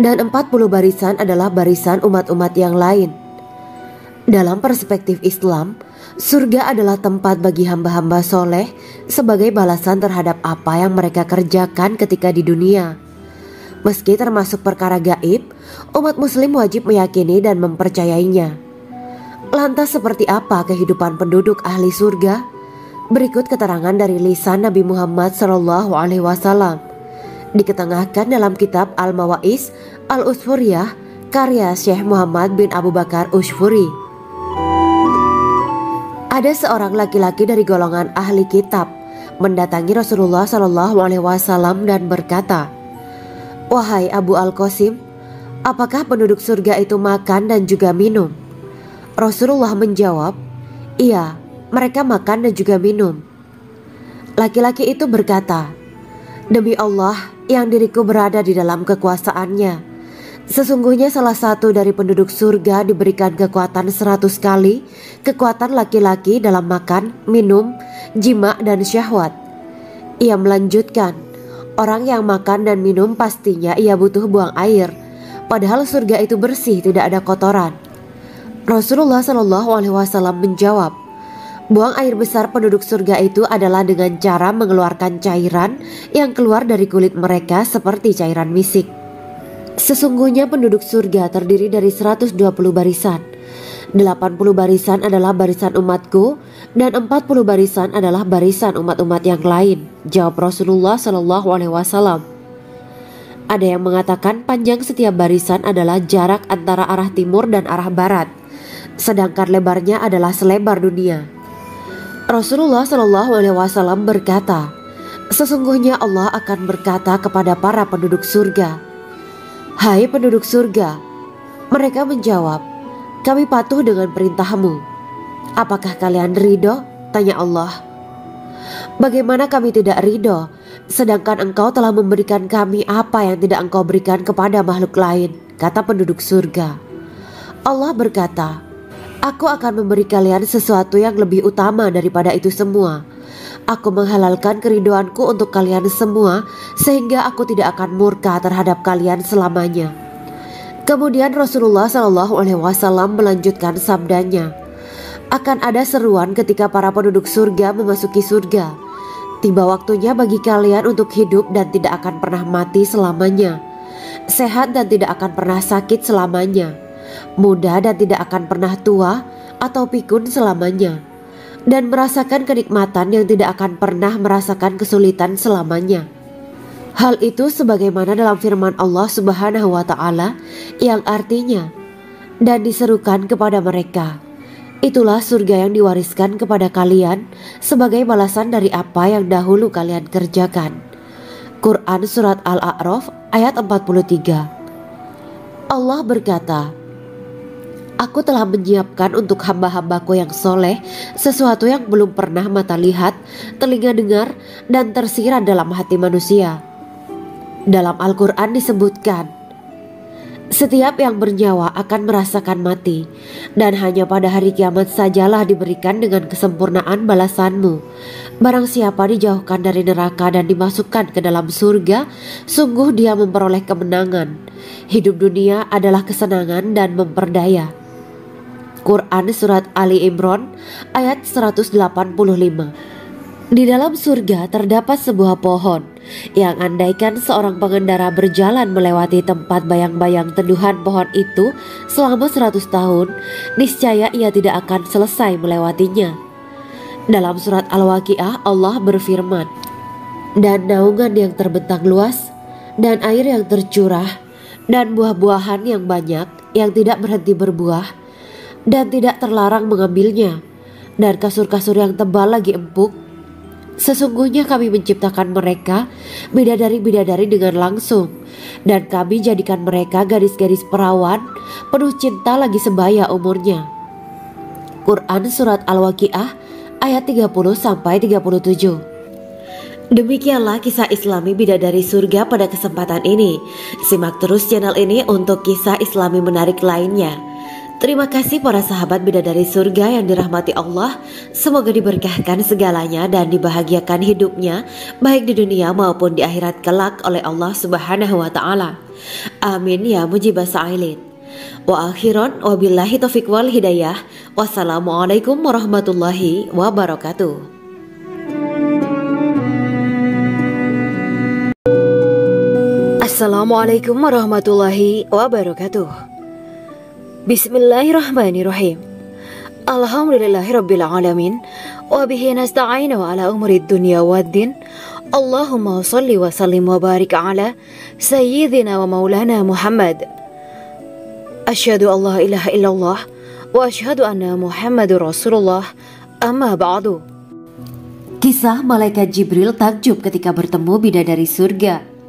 dan 40 barisan adalah barisan umat-umat yang lain. Dalam perspektif Islam, surga adalah tempat bagi hamba-hamba soleh sebagai balasan terhadap apa yang mereka kerjakan ketika di dunia. Meski termasuk perkara gaib, umat muslim wajib meyakini dan mempercayainya. Lantas seperti apa kehidupan penduduk ahli surga? Berikut keterangan dari lisan Nabi Muhammad SAW, diketengahkan dalam kitab Al-Mawaiz Al-Usfuriyah karya Syekh Muhammad bin Abu Bakar Ushfuri. Ada seorang laki-laki dari golongan ahli kitab mendatangi Rasulullah SAW dan berkata, "Wahai Abu Al-Qasim, apakah penduduk surga itu makan dan juga minum?" Rasulullah menjawab, "Iya, mereka makan dan juga minum." Laki-laki itu berkata, "Demi Allah yang diriku berada di dalam kekuasaannya, sesungguhnya salah satu dari penduduk surga diberikan kekuatan 100 kali kekuatan laki-laki dalam makan, minum, jima, dan syahwat." Ia melanjutkan, "Orang yang makan dan minum pastinya ia butuh buang air, padahal surga itu bersih, tidak ada kotoran." Rasulullah SAW menjawab, "Buang air besar penduduk surga itu adalah dengan cara mengeluarkan cairan yang keluar dari kulit mereka seperti cairan misik." Sesungguhnya penduduk surga terdiri dari 120 barisan. 80 barisan adalah barisan umatku dan 40 barisan adalah barisan umat-umat yang lain, jawab Rasulullah SAW. Ada yang mengatakan panjang setiap barisan adalah jarak antara arah timur dan arah barat, sedangkan lebarnya adalah selebar dunia. Rasulullah SAW berkata, "Sesungguhnya Allah akan berkata kepada para penduduk surga, 'Hai penduduk surga,' mereka menjawab, 'Kami patuh dengan perintahmu.' 'Apakah kalian ridho?' tanya Allah. 'Bagaimana kami tidak ridho, sedangkan engkau telah memberikan kami apa yang tidak engkau berikan kepada makhluk lain,' kata penduduk surga. Allah berkata, 'Aku akan memberi kalian sesuatu yang lebih utama daripada itu semua. Aku menghalalkan keridoanku untuk kalian semua sehingga aku tidak akan murka terhadap kalian selamanya.'" Kemudian Rasulullah SAW melanjutkan sabdanya, "Akan ada seruan ketika para penduduk surga memasuki surga. Tiba waktunya bagi kalian untuk hidup dan tidak akan pernah mati selamanya, sehat dan tidak akan pernah sakit selamanya, muda dan tidak akan pernah tua atau pikun selamanya, dan merasakan kenikmatan yang tidak akan pernah merasakan kesulitan selamanya." Hal itu sebagaimana dalam firman Allah Subhanahu wa Ta'ala yang artinya, "Dan diserukan kepada mereka, itulah surga yang diwariskan kepada kalian sebagai balasan dari apa yang dahulu kalian kerjakan." Quran Surat Al-A'raf ayat 43. Allah berkata, "Aku telah menyiapkan untuk hamba-hambaku yang soleh sesuatu yang belum pernah mata lihat, telinga dengar, dan tersirat dalam hati manusia." Dalam Al-Quran disebutkan, "Setiap yang bernyawa akan merasakan mati, dan hanya pada hari kiamat sajalah diberikan dengan kesempurnaan balasanmu. Barang siapa dijauhkan dari neraka dan dimasukkan ke dalam surga, sungguh dia memperoleh kemenangan. Hidup dunia adalah kesenangan dan memperdaya." Quran Surat Ali Imran ayat 185. Di dalam surga terdapat sebuah pohon yang andaikan seorang pengendara berjalan melewati tempat bayang-bayang teduhan pohon itu selama 100 tahun, niscaya ia tidak akan selesai melewatinya. Dalam surat Al-Waqiah Allah berfirman, "Dan naungan yang terbentang luas, dan air yang tercurah, dan buah-buahan yang banyak yang tidak berhenti berbuah, dan tidak terlarang mengambilnya, dan kasur-kasur yang tebal lagi empuk. Sesungguhnya kami menciptakan mereka bidadari-bidadari dengan langsung, dan kami jadikan mereka gadis-gadis perawan penuh cinta lagi sebaya umurnya." Quran Surat Al-Waqiah ayat 30-37. Demikianlah kisah Islami Bidadari Surga pada kesempatan ini. Simak terus channel ini untuk kisah Islami menarik lainnya. Terima kasih para sahabat Bidadari Surga yang dirahmati Allah. Semoga diberkahkan segalanya dan dibahagiakan hidupnya, baik di dunia maupun di akhirat kelak oleh Allah Subhanahu wa Ta'ala. Amin ya mujibah sa'ilin. Wa akhiran wabillahi taufiq wal hidayah. Wassalamualaikum warahmatullahi wabarakatuh. Assalamualaikum warahmatullahi wabarakatuh. Bismillahirrahmanirrahim. Alhamdulillahirabbil alamin wa bihi nasta'inu ala umurid dunya waddin. Allahumma shalli wa sallim wa barik ala sayyidina wa maulana Muhammad. Asyhadu an la ilaha illallah wa asyhadu anna Muhammadur Rasulullah. Amma ba'du. Kisah Malaikat Jibril takjub ketika bertemu bidadari surga.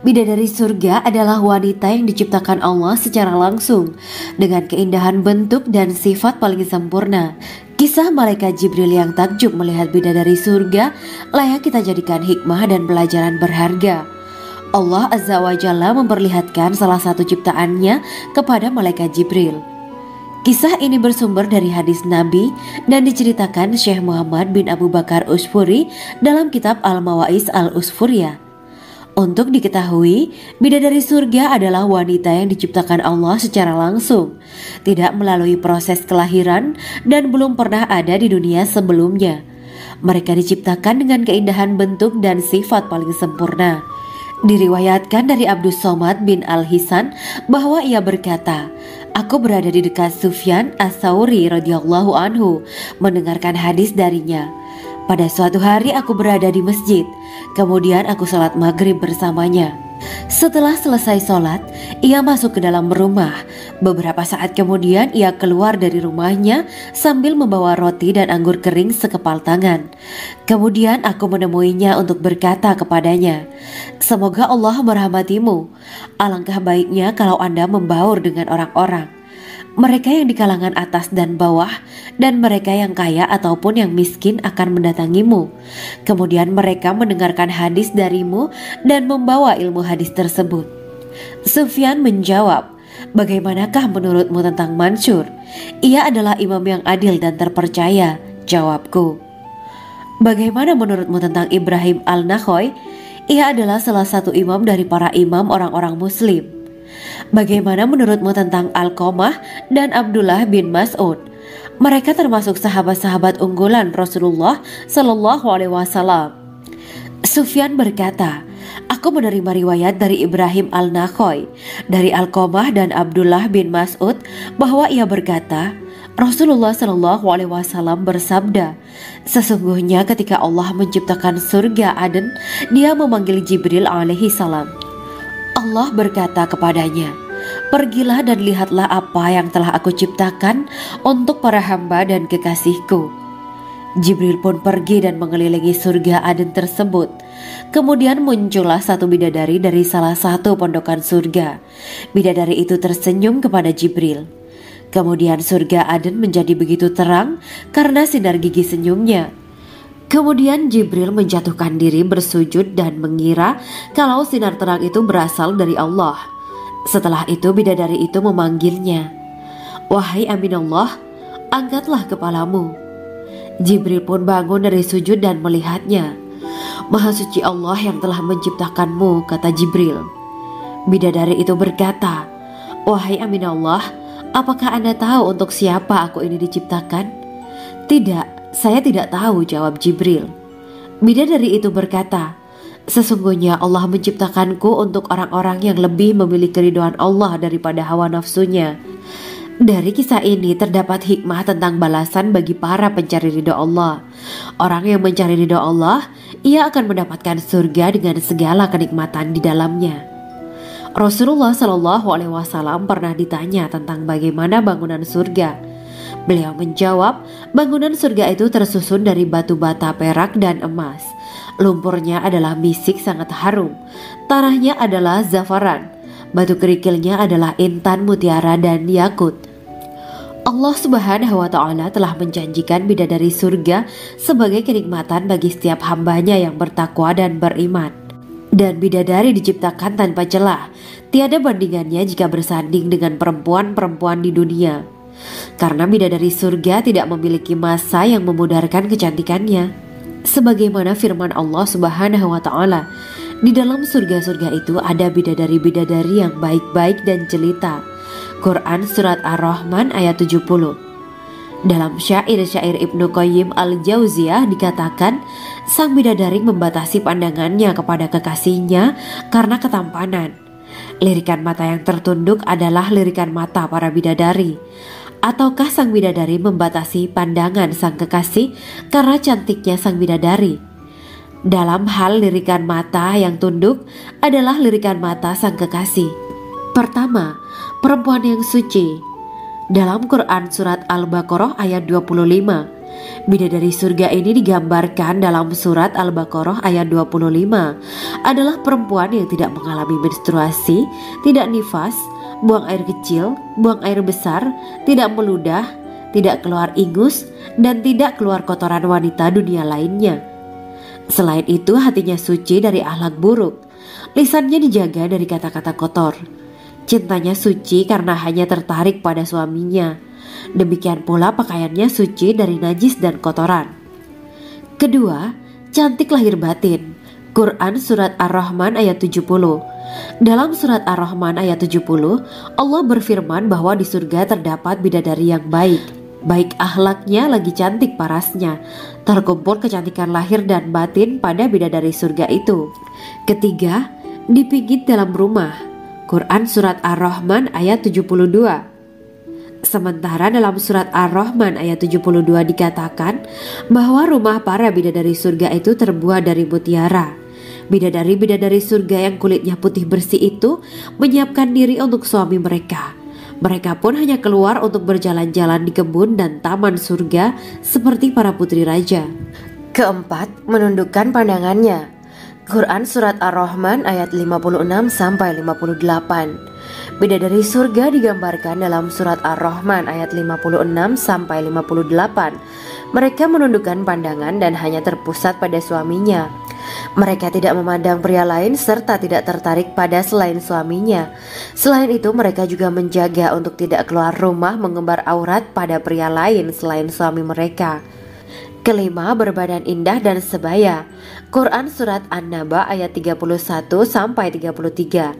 Bidadari surga adalah wanita yang diciptakan Allah secara langsung dengan keindahan bentuk dan sifat paling sempurna. Kisah Malaikat Jibril yang takjub melihat bidadari surga layak kita jadikan hikmah dan pelajaran berharga. Allah Azza wa Jalla memperlihatkan salah satu ciptaannya kepada Malaikat Jibril. Kisah ini bersumber dari hadis Nabi dan diceritakan Syekh Muhammad bin Abu Bakar Usfuri dalam kitab Al-Mawaiz Al-Usfuriyah. Untuk diketahui, bidadari surga adalah wanita yang diciptakan Allah secara langsung, tidak melalui proses kelahiran dan belum pernah ada di dunia sebelumnya. Mereka diciptakan dengan keindahan bentuk dan sifat paling sempurna. Diriwayatkan dari Abdus Somad bin Al-Hisan bahwa ia berkata, "Aku berada di dekat Sufyan As-Sauri radhiyallahu anhu mendengarkan hadis darinya. Pada suatu hari aku berada di masjid, kemudian aku sholat maghrib bersamanya. Setelah selesai sholat, ia masuk ke dalam rumah. Beberapa saat kemudian ia keluar dari rumahnya sambil membawa roti dan anggur kering sekepal tangan. Kemudian aku menemuinya untuk berkata kepadanya, 'Semoga Allah merahmatimu. Alangkah baiknya kalau Anda membaur dengan orang-orang. Mereka yang di kalangan atas dan bawah dan mereka yang kaya ataupun yang miskin akan mendatangimu. Kemudian mereka mendengarkan hadis darimu dan membawa ilmu hadis tersebut.' Sufyan menjawab, 'Bagaimanakah menurutmu tentang Mansur? Ia adalah imam yang adil dan terpercaya.' Jawabku. 'Bagaimana menurutmu tentang Ibrahim Al-Nakhoy? Ia adalah salah satu imam dari para imam orang-orang muslim.' 'Bagaimana menurutmu tentang Alqamah dan Abdullah bin Mas'ud? Mereka termasuk sahabat-sahabat unggulan Rasulullah Sallallahu Alaihi Wasallam.' Sufyan berkata, 'Aku menerima riwayat dari Ibrahim Al-Nakhoy, dari Alqamah dan Abdullah bin Mas'ud bahwa ia berkata, Rasulullah Sallallahu Alaihi Wasallam bersabda, sesungguhnya ketika Allah menciptakan surga Aden, Dia memanggil Jibril alaihi salam. Allah berkata kepadanya, "Pergilah dan lihatlah apa yang telah aku ciptakan untuk para hamba dan kekasihku." Jibril pun pergi dan mengelilingi surga Aden tersebut. Kemudian muncullah satu bidadari dari salah satu pondokan surga. Bidadari itu tersenyum kepada Jibril. Kemudian surga Aden menjadi begitu terang karena sinar gigi senyumnya. Kemudian Jibril menjatuhkan diri bersujud dan mengira kalau sinar terang itu berasal dari Allah. Setelah itu bidadari itu memanggilnya, "Wahai Aminullah, angkatlah kepalamu." Jibril pun bangun dari sujud dan melihatnya. "Maha suci Allah yang telah menciptakanmu," kata Jibril. Bidadari itu berkata, "Wahai Aminullah, apakah Anda tahu untuk siapa aku ini diciptakan?" "Tidak, saya tidak tahu," jawab Jibril. Bidadari itu berkata, "Sesungguhnya Allah menciptakanku untuk orang-orang yang lebih memilih keridhaan Allah daripada hawa nafsunya." Dari kisah ini terdapat hikmah tentang balasan bagi para pencari ridho Allah. Orang yang mencari ridho Allah, ia akan mendapatkan surga dengan segala kenikmatan di dalamnya. Rasulullah Shallallahu Alaihi Wasallam pernah ditanya tentang bagaimana bangunan surga. Beliau menjawab, bangunan surga itu tersusun dari batu bata, perak, dan emas. Lumpurnya adalah misik sangat harum. Tanahnya adalah zafaran. Batu kerikilnya adalah intan, mutiara, dan yakut. Allah Subhanahu wa Ta'ala telah menjanjikan bidadari surga sebagai kenikmatan bagi setiap hambanya yang bertakwa dan beriman. Dan bidadari diciptakan tanpa celah, tiada bandingannya jika bersanding dengan perempuan-perempuan di dunia. Karena bidadari surga tidak memiliki masa yang memudarkan kecantikannya. Sebagaimana firman Allah Subhanahu wa Ta'ala, di dalam surga-surga itu ada bidadari-bidadari yang baik-baik dan jelita. Quran Surat Ar-Rahman ayat 70. Dalam syair-syair Ibnu Qayyim Al-Jauziyah dikatakan, sang bidadari membatasi pandangannya kepada kekasihnya karena ketampanan. Lirikan mata yang tertunduk adalah lirikan mata para bidadari. Ataukah sang bidadari membatasi pandangan sang kekasih karena cantiknya sang bidadari? Dalam hal lirikan mata yang tunduk adalah lirikan mata sang kekasih. Pertama, perempuan yang suci. Dalam Quran Surat Al-Baqarah ayat 25, bidadari surga ini digambarkan dalam Surat Al-Baqarah ayat 25 adalah perempuan yang tidak mengalami menstruasi, tidak nifas, buang air kecil, buang air besar, tidak meludah, tidak keluar ingus, dan tidak keluar kotoran wanita dunia lainnya. Selain itu, hatinya suci dari akhlak buruk, lisannya dijaga dari kata-kata kotor. Cintanya suci karena hanya tertarik pada suaminya. Demikian pula pakaiannya suci dari najis dan kotoran. Kedua, cantik lahir batin. Quran Surat Ar-Rahman ayat 70. Dalam Surat Ar-Rahman ayat 70, Allah berfirman bahwa di surga terdapat bidadari yang baik. Baik akhlaknya lagi cantik parasnya. Terkumpul kecantikan lahir dan batin pada bidadari surga itu. Ketiga, dipijit dalam rumah. Quran Surat Ar-Rahman ayat 72. Sementara dalam Surat Ar-Rahman ayat 72 dikatakan bahwa rumah para bidadari surga itu terbuat dari mutiara. Bidadari-bidadari surga yang kulitnya putih bersih itu menyiapkan diri untuk suami mereka. Mereka pun hanya keluar untuk berjalan-jalan di kebun dan taman surga seperti para putri raja. Keempat, menundukkan pandangannya. Quran Surat Ar-Rahman ayat 56-58. Bidadari surga digambarkan dalam Surat Ar-Rahman ayat 56-58. Mereka menundukkan pandangan dan hanya terpusat pada suaminya. Mereka tidak memandang pria lain serta tidak tertarik pada selain suaminya. Selain itu, mereka juga menjaga untuk tidak keluar rumah mengembar aurat pada pria lain selain suami mereka. Kelima, berbadan indah dan sebaya. Quran Surat An-Naba ayat 31-33.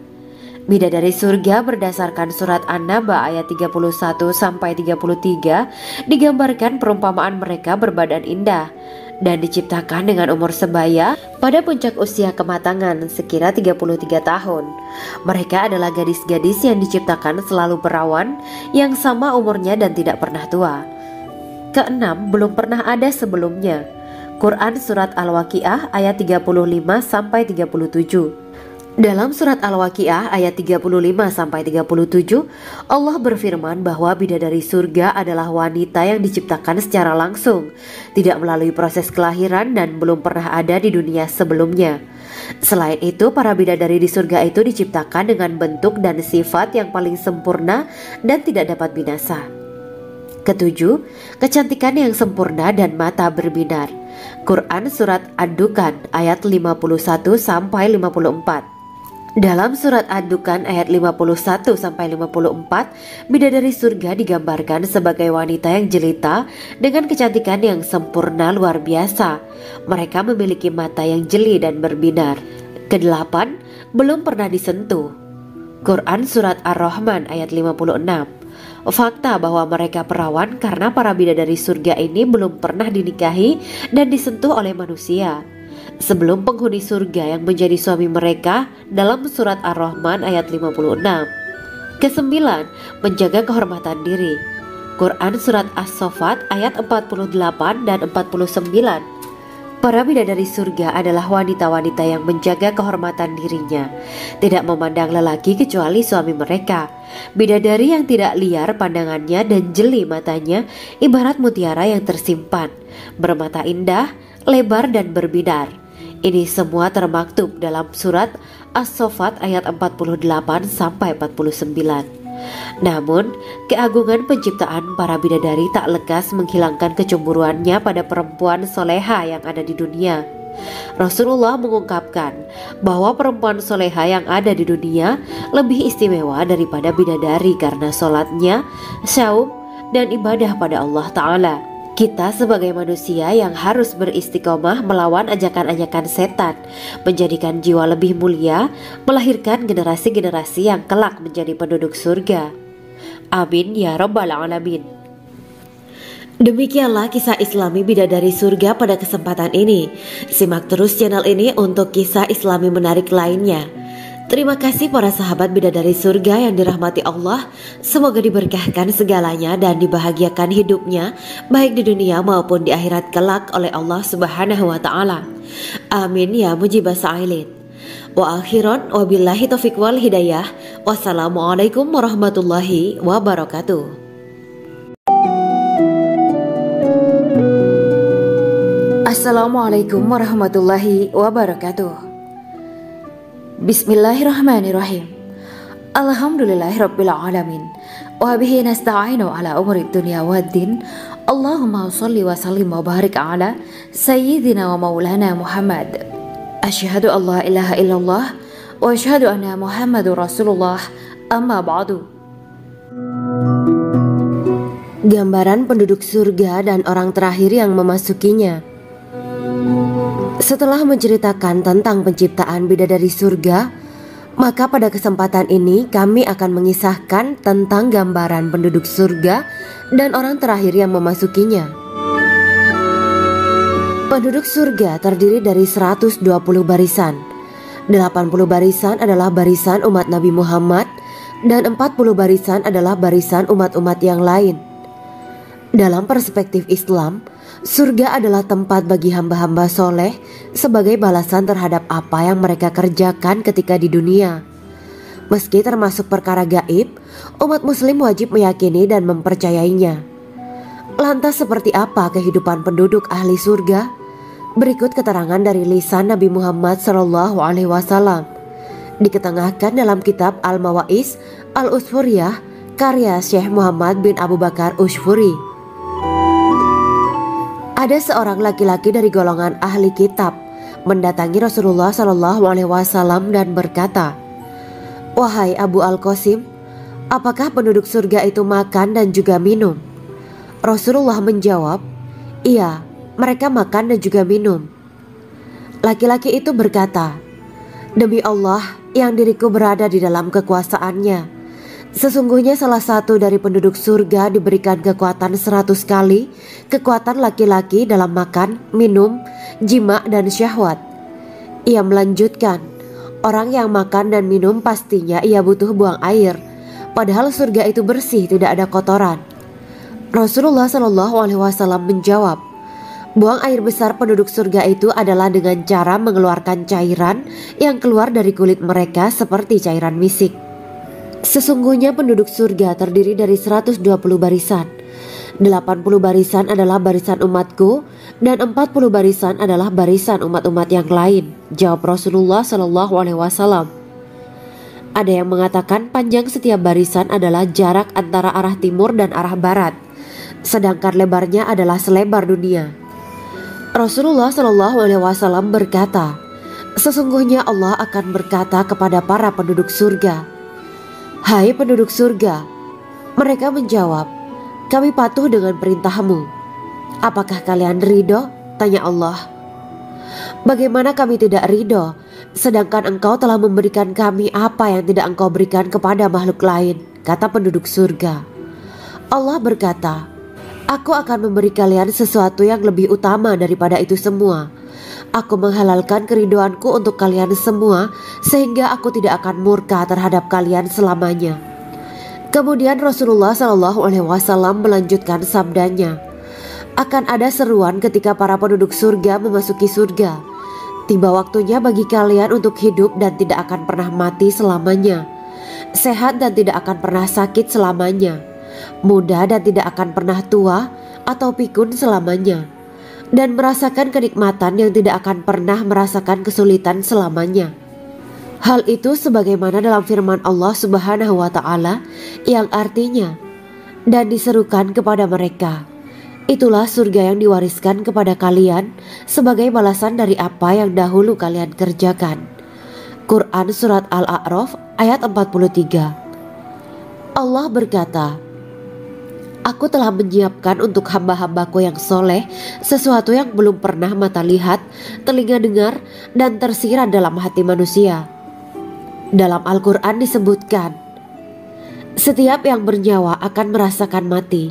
Bidadari surga berdasarkan Surat An-Naba ayat 31-33 digambarkan perumpamaan mereka berbadan indah dan diciptakan dengan umur sebaya pada puncak usia kematangan sekira 33 tahun. Mereka adalah gadis-gadis yang diciptakan selalu perawan yang sama umurnya dan tidak pernah tua. Keenam, belum pernah ada sebelumnya. Quran Surat Al-Waqiah ayat 35-37. Dalam Surat Al-Waqiah ayat 35-37, Allah berfirman bahwa bidadari surga adalah wanita yang diciptakan secara langsung, tidak melalui proses kelahiran dan belum pernah ada di dunia sebelumnya. Selain itu, para bidadari di surga itu diciptakan dengan bentuk dan sifat yang paling sempurna dan tidak dapat binasa. Ketujuh, kecantikan yang sempurna dan mata berbinar. Quran Surat Ad-Dukan ayat 51-54. Dalam Surat Ad-Dukan ayat 51-54, bidadari surga digambarkan sebagai wanita yang jelita dengan kecantikan yang sempurna luar biasa. Mereka memiliki mata yang jeli dan berbinar. Kedelapan, belum pernah disentuh. Quran Surat Ar-Rahman ayat 56. Fakta bahwa mereka perawan karena para bidadari surga ini belum pernah dinikahi dan disentuh oleh manusia sebelum penghuni surga yang menjadi suami mereka dalam Surat Ar-Rahman ayat 56. Kesembilan, menjaga kehormatan diri. Quran Surat As-Saffat ayat 48 dan 49. Para bidadari surga adalah wanita-wanita yang menjaga kehormatan dirinya, tidak memandang lelaki kecuali suami mereka. Bidadari yang tidak liar pandangannya dan jeli matanya ibarat mutiara yang tersimpan, bermata indah, lebar dan berbinar. Ini semua termaktub dalam Surat As-Saffat ayat 48-49. Namun, keagungan penciptaan para bidadari tak lekas menghilangkan kecemburuannya pada perempuan soleha yang ada di dunia. Rasulullah mengungkapkan bahwa perempuan soleha yang ada di dunia lebih istimewa daripada bidadari karena sholatnya, syaum, dan ibadah pada Allah Ta'ala. Kita sebagai manusia yang harus beristiqomah melawan ajakan-ajakan setan, menjadikan jiwa lebih mulia, melahirkan generasi-generasi yang kelak menjadi penduduk surga. Amin ya Rabbal Alamin. Demikianlah kisah Islami bidadari surga pada kesempatan ini. Simak terus channel ini untuk kisah Islami menarik lainnya. Terima kasih para sahabat bidadari surga yang dirahmati Allah. Semoga diberkahkan segalanya dan dibahagiakan hidupnya, baik di dunia maupun di akhirat kelak oleh Allah Subhanahu wa Ta'ala. Amin ya mujibah sa'ilin. Wa akhiran wabillahi taufiq wal hidayah. Wassalamualaikum warahmatullahi wabarakatuh. Assalamualaikum warahmatullahi wabarakatuh. Bismillahirrahmanirrahim. Alhamdulillahirabbil alamin. Wa bihi nasta'inu ala umuri dunya waddin. Allahumma shalli wa sallim wa barik ala sayyidina wa maulana Muhammad. Asyhadu an la ilaha illallah wa asyhadu anna Muhammadur Rasulullah. Amma ba'du. Gambaran penduduk surga dan orang terakhir yang memasukinya. Setelah menceritakan tentang penciptaan bidadari surga, maka pada kesempatan ini kami akan mengisahkan tentang gambaran penduduk surga dan orang terakhir yang memasukinya. Penduduk surga terdiri dari 120 barisan. 80 barisan adalah barisan umat Nabi Muhammad dan 40 barisan adalah barisan umat-umat yang lain. Dalam perspektif Islam, surga adalah tempat bagi hamba-hamba soleh sebagai balasan terhadap apa yang mereka kerjakan ketika di dunia. Meski termasuk perkara gaib, umat muslim wajib meyakini dan mempercayainya. Lantas seperti apa kehidupan penduduk ahli surga? Berikut keterangan dari lisan Nabi Muhammad SAW, diketengahkan dalam kitab Al-Mawaiz Al-Usfuriyah karya Syekh Muhammad bin Abu Bakar Ushfuri. Ada seorang laki-laki dari golongan ahli kitab mendatangi Rasulullah SAW dan berkata, "Wahai Abu Al-Qasim, apakah penduduk surga itu makan dan juga minum?" Rasulullah menjawab, "Iya, mereka makan dan juga minum." Laki-laki itu berkata, "Demi Allah yang diriku berada di dalam kekuasaannya, sesungguhnya salah satu dari penduduk surga diberikan kekuatan 100 kali kekuatan laki-laki dalam makan, minum, jima, dan syahwat." Ia melanjutkan, "Orang yang makan dan minum pastinya ia butuh buang air, padahal surga itu bersih, tidak ada kotoran." Rasulullah SAW menjawab, "Buang air besar penduduk surga itu adalah dengan cara mengeluarkan cairan yang keluar dari kulit mereka seperti cairan misik." Sesungguhnya penduduk surga terdiri dari 120 barisan. 80 barisan adalah barisan umatku dan 40 barisan adalah barisan umat-umat yang lain, jawab Rasulullah SAW. Ada yang mengatakan panjang setiap barisan adalah jarak antara arah timur dan arah barat, sedangkan lebarnya adalah selebar dunia. Rasulullah SAW berkata, "Sesungguhnya Allah akan berkata kepada para penduduk surga, 'Hai penduduk surga,' mereka menjawab, 'Kami patuh dengan perintahmu.' 'Apakah kalian ridho?' tanya Allah. 'Bagaimana kami tidak ridho, sedangkan engkau telah memberikan kami apa yang tidak engkau berikan kepada makhluk lain,' kata penduduk surga. Allah berkata, 'Aku akan memberi kalian sesuatu yang lebih utama daripada itu semua. Aku menghalalkan keridoanku untuk kalian semua sehingga aku tidak akan murka terhadap kalian selamanya.'" Kemudian Rasulullah SAW melanjutkan sabdanya, "Akan ada seruan ketika para penduduk surga memasuki surga. Tiba waktunya bagi kalian untuk hidup dan tidak akan pernah mati selamanya, sehat dan tidak akan pernah sakit selamanya, muda dan tidak akan pernah tua atau pikun selamanya, dan merasakan kenikmatan yang tidak akan pernah merasakan kesulitan selamanya." Hal itu sebagaimana dalam firman Allah Subhanahu wa Ta'ala yang artinya, dan diserukan kepada mereka, itulah surga yang diwariskan kepada kalian sebagai balasan dari apa yang dahulu kalian kerjakan. Quran Surat Al-A'raf ayat 43. Allah berkata, Aku telah menyiapkan untuk hamba-hambaku yang soleh sesuatu yang belum pernah mata lihat, telinga dengar, dan tersirat dalam hati manusia. Dalam Al-Quran disebutkan, setiap yang bernyawa akan merasakan mati,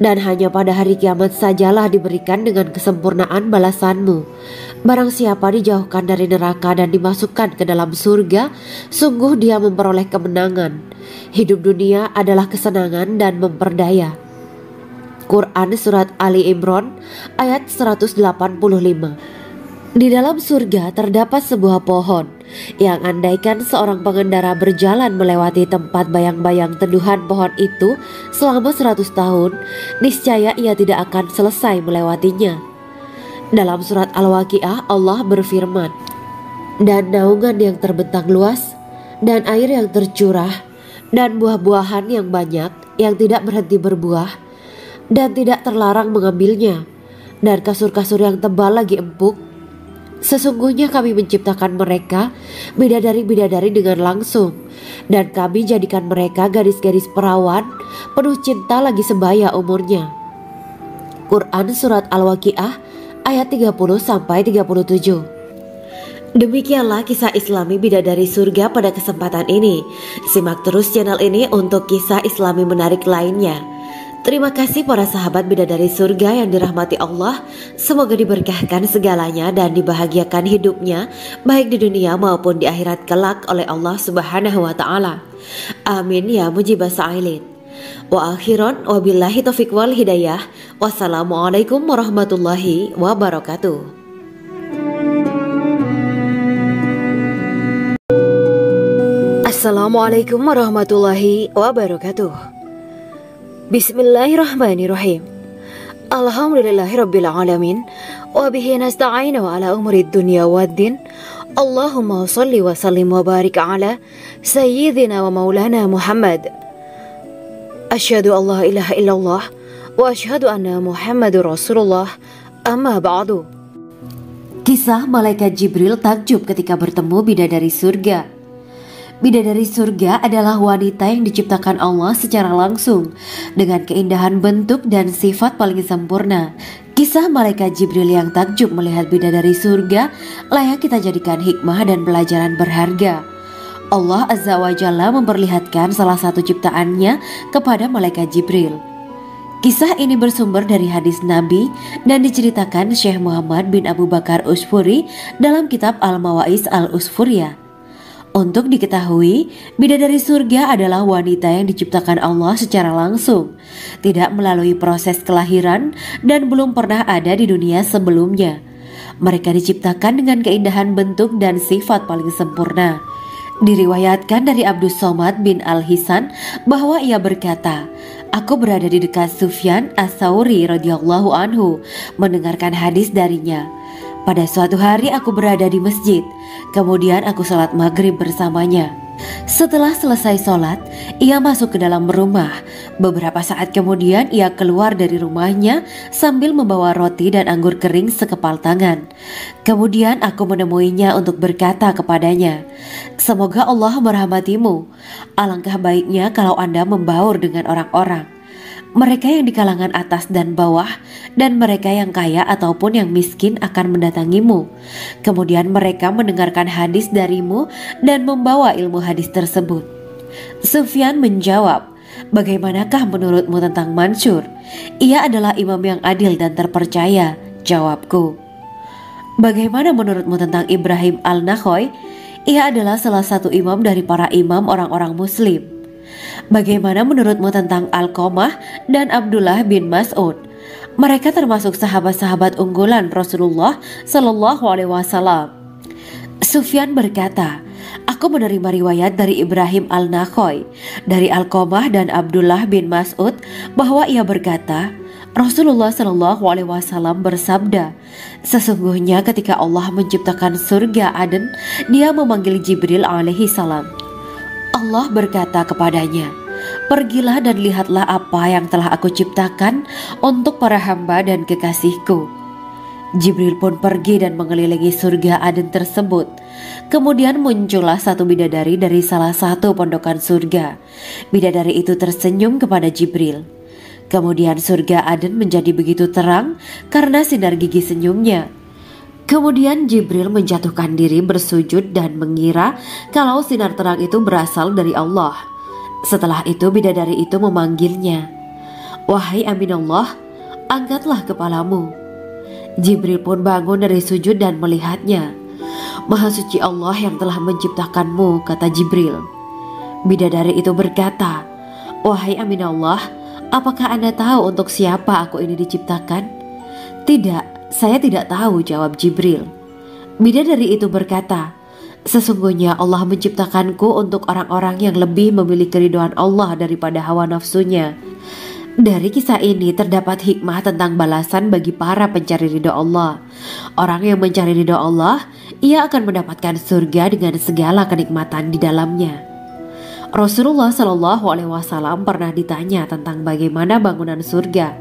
dan hanya pada hari kiamat sajalah diberikan dengan kesempurnaan balasanmu. Barang siapa dijauhkan dari neraka dan dimasukkan ke dalam surga, sungguh dia memperoleh kemenangan. Hidup dunia adalah kesenangan dan memperdaya. Quran Surat Ali Imran ayat 185. Di dalam surga terdapat sebuah pohon yang andaikan seorang pengendara berjalan melewati tempat bayang-bayang teduhan pohon itu selama 100 tahun, niscaya ia tidak akan selesai melewatinya. Dalam surat Al-Waqiah Allah berfirman, dan naungan yang terbentang luas, dan air yang tercurah, dan buah-buahan yang banyak yang tidak berhenti berbuah, dan tidak terlarang mengambilnya, dan kasur-kasur yang tebal lagi empuk. Sesungguhnya kami menciptakan mereka bidadari-bidadari dengan langsung, dan kami jadikan mereka gadis-gadis perawan penuh cinta lagi sebaya umurnya. Quran Surat Al-Waqiah ayat 30-37. Demikianlah kisah Islami bidadari surga pada kesempatan ini. Simak terus channel ini untuk kisah Islami menarik lainnya. Terima kasih para sahabat bidadari surga yang dirahmati Allah. Semoga diberkahkan segalanya dan dibahagiakan hidupnya, baik di dunia maupun di akhirat kelak oleh Allah Subhanahu wa Ta'ala. Amin ya mujibah sa'ilin. Wa akhiran wabillahi taufiq wal hidayah. Wassalamualaikum warahmatullahi wabarakatuh. Assalamualaikum warahmatullahi wabarakatuh. Bismillahirrahmanirrahim. Alhamdulillahirabbil alamin wa bihi nasta'inu ala umurid dunya waddin. Allahumma shalli wa sallim wa barik ala sayyidina wa maulana Muhammad. Asyhadu an la ilaha illallah wa asyhadu anna Muhammadur Rasulullah. Amma ba'du. Kisah malaikat Jibril takjub ketika bertemu bidadari surga. Bidadari surga adalah wanita yang diciptakan Allah secara langsung dengan keindahan bentuk dan sifat paling sempurna. Kisah malaikat Jibril yang takjub melihat bidadari surga layak kita jadikan hikmah dan pelajaran berharga. Allah Azza wa Jalla memperlihatkan salah satu ciptaannya kepada malaikat Jibril. Kisah ini bersumber dari hadis Nabi dan diceritakan Syekh Muhammad bin Abu Bakar Usfuri dalam kitab Al-Mawaiz Al-Usfuriyah. Untuk diketahui, bidadari surga adalah wanita yang diciptakan Allah secara langsung, tidak melalui proses kelahiran dan belum pernah ada di dunia sebelumnya. Mereka diciptakan dengan keindahan bentuk dan sifat paling sempurna. Diriwayatkan dari Abdus Somad bin Al-Hisan bahwa ia berkata, Aku berada di dekat Sufyan As-Sauri radhiyallahu anhu mendengarkan hadis darinya. Pada suatu hari aku berada di masjid, kemudian aku sholat maghrib bersamanya. Setelah selesai sholat, ia masuk ke dalam rumah. Beberapa saat kemudian ia keluar dari rumahnya sambil membawa roti dan anggur kering sekepal tangan. Kemudian aku menemuinya untuk berkata kepadanya, Semoga Allah merahmatimu. Alangkah baiknya kalau Anda membaur dengan orang-orang. Mereka yang di kalangan atas dan bawah, dan mereka yang kaya ataupun yang miskin akan mendatangimu. Kemudian mereka mendengarkan hadis darimu dan membawa ilmu hadis tersebut. Sufyan menjawab, Bagaimanakah menurutmu tentang Mansur? Ia adalah imam yang adil dan terpercaya. Jawabku. Bagaimana menurutmu tentang Ibrahim Al-Nakhoy? Ia adalah salah satu imam dari para imam orang-orang muslim. Bagaimana menurutmu tentang Alqamah dan Abdullah bin Mas'ud? Mereka termasuk sahabat-sahabat unggulan Rasulullah Sallallahu Alaihi Wasallam. Sufyan berkata, Aku menerima riwayat dari Ibrahim Al-Nakhoy, dari Alqamah dan Abdullah bin Mas'ud bahwa ia berkata, Rasulullah Shallallahu Alaihi Wasallam bersabda, sesungguhnya ketika Allah menciptakan surga Aden, Dia memanggil Jibril alaihi salam. Allah berkata kepadanya, pergilah dan lihatlah apa yang telah aku ciptakan untuk para hamba dan kekasihku. Jibril pun pergi dan mengelilingi surga Aden tersebut. Kemudian muncullah satu bidadari dari salah satu pondokan surga. Bidadari itu tersenyum kepada Jibril. Kemudian surga Aden menjadi begitu terang karena sinar gigi senyumnya. Kemudian Jibril menjatuhkan diri bersujud dan mengira kalau sinar terang itu berasal dari Allah. Setelah itu bidadari itu memanggilnya, wahai Aminullah, angkatlah kepalamu. Jibril pun bangun dari sujud dan melihatnya. Maha suci Allah yang telah menciptakanmu, kata Jibril. Bidadari itu berkata, wahai Aminullah, apakah Anda tahu untuk siapa aku ini diciptakan? Tidak, saya tidak tahu, jawab Jibril. Bidadari itu berkata, sesungguhnya Allah menciptakanku untuk orang-orang yang lebih memilih keridhaan Allah daripada hawa nafsunya. Dari kisah ini terdapat hikmah tentang balasan bagi para pencari ridho Allah. Orang yang mencari ridho Allah, ia akan mendapatkan surga dengan segala kenikmatan di dalamnya. Rasulullah Shallallahu Alaihi Wasallam pernah ditanya tentang bagaimana bangunan surga.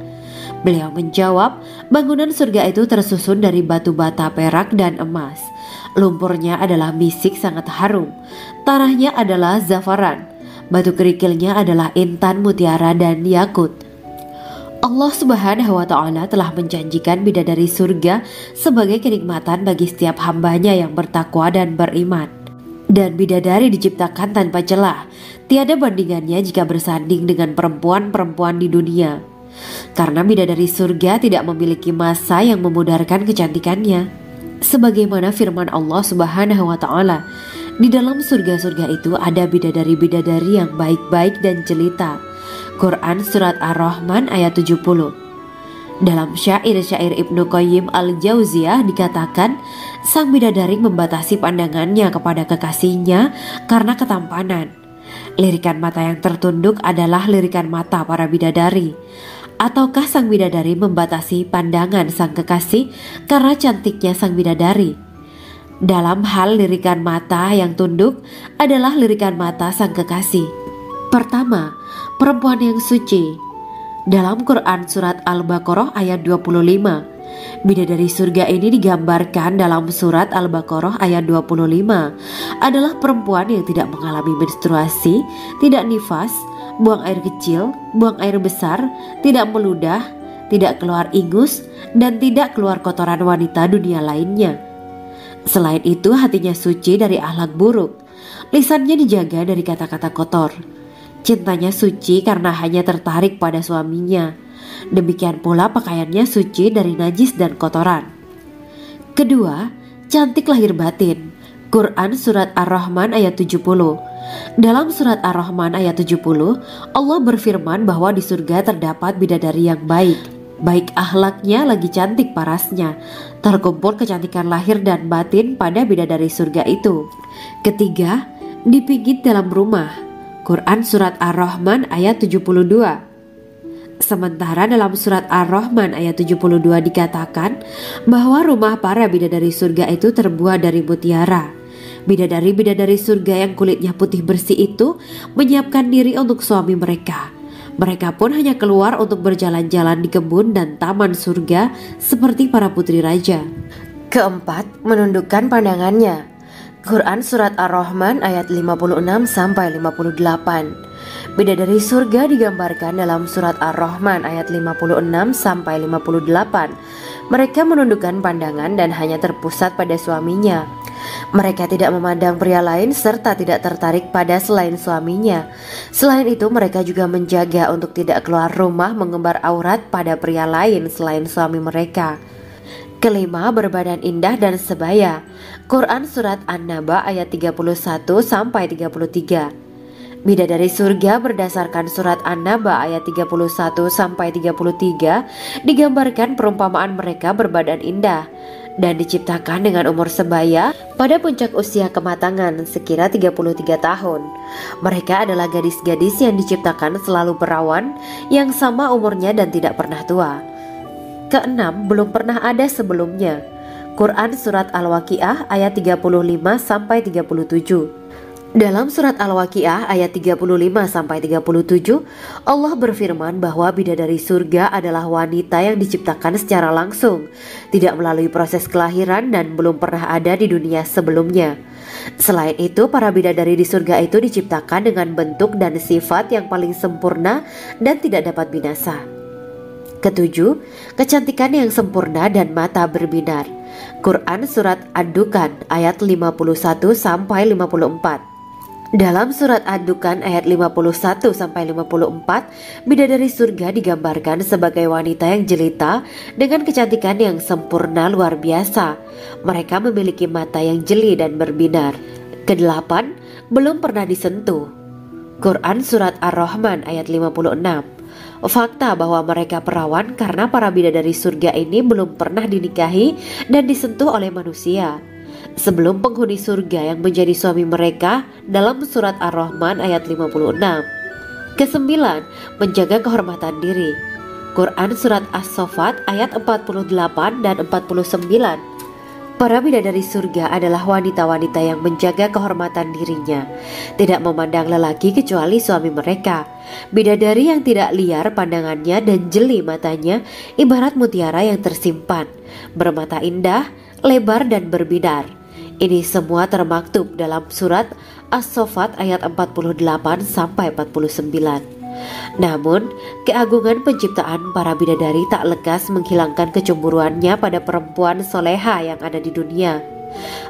Beliau menjawab, bangunan surga itu tersusun dari batu bata, perak, dan emas. Lumpurnya adalah misik sangat harum, tanahnya adalah zafaran, batu kerikilnya adalah intan, mutiara, dan yakut. Allah Subhanahu wa Ta'ala telah menjanjikan bidadari surga sebagai kenikmatan bagi setiap hambanya yang bertakwa dan beriman. Dan bidadari diciptakan tanpa celah, tiada bandingannya jika bersanding dengan perempuan-perempuan di dunia. Karena bidadari surga tidak memiliki masa yang memudarkan kecantikannya. Sebagaimana firman Allah Subhanahu wa Ta'ala, di dalam surga-surga itu ada bidadari-bidadari yang baik-baik dan jelita. Quran Surat Ar-Rahman ayat 70. Dalam syair-syair Ibnu Qayyim Al-Jauziyah dikatakan, sang bidadari membatasi pandangannya kepada kekasihnya karena ketampanan. Lirikan mata yang tertunduk adalah lirikan mata para bidadari. Ataukah sang bidadari membatasi pandangan sang kekasih karena cantiknya sang bidadari? Dalam hal lirikan mata yang tunduk adalah lirikan mata sang kekasih. Pertama, perempuan yang suci. Dalam Quran Surat Al-Baqarah ayat 25, bidadari surga ini digambarkan dalam Surat Al-Baqarah ayat 25 adalah perempuan yang tidak mengalami menstruasi, tidak nifas, buang air kecil, buang air besar, tidak meludah, tidak keluar ingus, dan tidak keluar kotoran wanita dunia lainnya. Selain itu, hatinya suci dari akhlak buruk, lisannya dijaga dari kata-kata kotor. Cintanya suci karena hanya tertarik pada suaminya. Demikian pula pakaiannya suci dari najis dan kotoran. Kedua, cantik lahir batin. Quran Surat Ar-Rahman ayat 70. Dalam Surat Ar-Rahman ayat 70, Allah berfirman bahwa di surga terdapat bidadari yang baik. Baik akhlaknya lagi cantik parasnya. Terkumpul kecantikan lahir dan batin pada bidadari surga itu. Ketiga, dipijit dalam rumah. Quran Surat Ar-Rahman ayat 72. Sementara dalam Surat Ar-Rahman ayat 72 dikatakan bahwa rumah para bidadari surga itu terbuat dari mutiara. Bidadari-bidadari surga yang kulitnya putih bersih itu menyiapkan diri untuk suami mereka. Mereka pun hanya keluar untuk berjalan-jalan di kebun dan taman surga seperti para putri raja. Keempat, menundukkan pandangannya. Quran Surat Ar-Rahman ayat 56-58. Bidadari surga digambarkan dalam Surat Ar-Rahman ayat 56-58. Mereka menundukkan pandangan dan hanya terpusat pada suaminya. Mereka tidak memandang pria lain serta tidak tertarik pada selain suaminya. Selain itu, mereka juga menjaga untuk tidak keluar rumah mengembar aurat pada pria lain selain suami mereka. Kelima, berbadan indah dan sebaya. Quran Surat An-Naba ayat 31-33. Bidadari surga berdasarkan Surat An-Naba ayat 31-33 digambarkan perumpamaan mereka berbadan indah. dan diciptakan dengan umur sebaya pada puncak usia kematangan sekira 33 tahun. Mereka adalah gadis-gadis yang diciptakan selalu perawan, yang sama umurnya dan tidak pernah tua. Keenam, belum pernah ada sebelumnya. Quran Surat Al-Waqiah ayat 35-37. Dalam surat Al-Waqiah ayat 35-37, Allah berfirman bahwa bidadari surga adalah wanita yang diciptakan secara langsung, tidak melalui proses kelahiran dan belum pernah ada di dunia sebelumnya. Selain itu, para bidadari di surga itu diciptakan dengan bentuk dan sifat yang paling sempurna dan tidak dapat binasa. Ketujuh, kecantikan yang sempurna dan mata berbinar. Quran Surat Ad-Dukan ayat 51-54. Dalam surat Ad-Dukan ayat 51-54, bidadari surga digambarkan sebagai wanita yang jelita dengan kecantikan yang sempurna luar biasa. Mereka memiliki mata yang jeli dan berbinar. Kedelapan, belum pernah disentuh. Quran Surat Ar-Rahman ayat 56. Fakta bahwa mereka perawan karena para bidadari surga ini belum pernah dinikahi dan disentuh oleh manusia sebelum penghuni surga yang menjadi suami mereka dalam surat Ar-Rahman ayat 56. Kesembilan, menjaga kehormatan diri. Quran Surat As-Saffat ayat 48 dan 49. Para bidadari surga adalah wanita-wanita yang menjaga kehormatan dirinya, tidak memandang lelaki kecuali suami mereka. Bidadari yang tidak liar pandangannya dan jeli matanya ibarat mutiara yang tersimpan, bermata indah, lebar dan berbinar. Ini semua termaktub dalam surat As-Saffat ayat 48-49. Namun, keagungan penciptaan para bidadari tak lekas menghilangkan kecemburuannya pada perempuan soleha yang ada di dunia.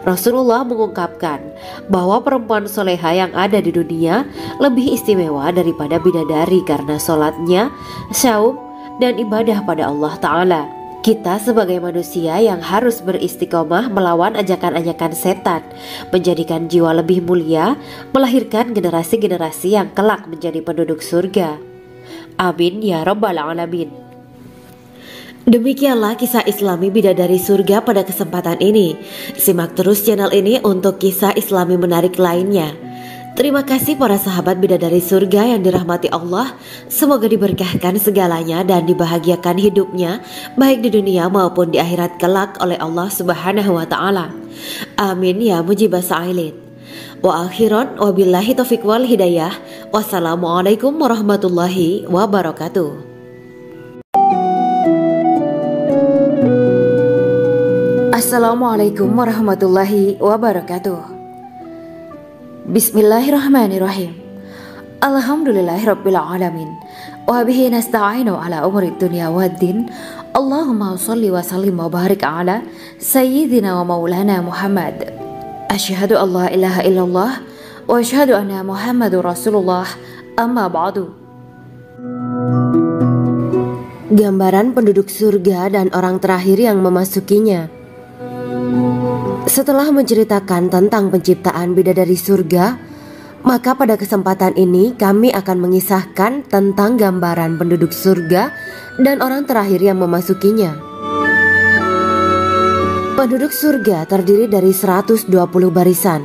Rasulullah mengungkapkan bahwa perempuan soleha yang ada di dunia lebih istimewa daripada bidadari karena sholatnya, syaum, dan ibadah pada Allah Ta'ala. Kita sebagai manusia yang harus beristiqomah melawan ajakan-ajakan setan, menjadikan jiwa lebih mulia, melahirkan generasi-generasi yang kelak menjadi penduduk surga. Amin ya Rabbal Alamin. Demikianlah kisah Islami bidadari surga pada kesempatan ini. Simak terus channel ini untuk kisah Islami menarik lainnya. Terima kasih para sahabat bidadari surga yang dirahmati Allah. Semoga diberkahkan segalanya dan dibahagiakan hidupnya baik di dunia maupun di akhirat kelak oleh Allah Subhanahu wa Ta'ala. Amin ya mujibah sa'ilin. Wa akhiran wabillahi taufiq wal hidayah. Wassalamualaikum warahmatullahi wabarakatuh. Assalamualaikum warahmatullahi wabarakatuh. Bismillahirrahmanirrahim. Alhamdulillahirabbil alamin. Wa bihi nasta'inu ala umuri dunya waddin. Allahumma shalli wa sallim wa barik ala sayyidina wa maulana Muhammad. Asyhadu an la ilaha illallah wa asyhadu anna Muhammadur Rasulullah. Amma ba'du. Gambaran penduduk surga dan orang terakhir yang memasukinya. Setelah menceritakan tentang penciptaan bidadari surga, maka pada kesempatan ini kami akan mengisahkan tentang gambaran penduduk surga dan orang terakhir yang memasukinya. Penduduk surga terdiri dari 120 barisan.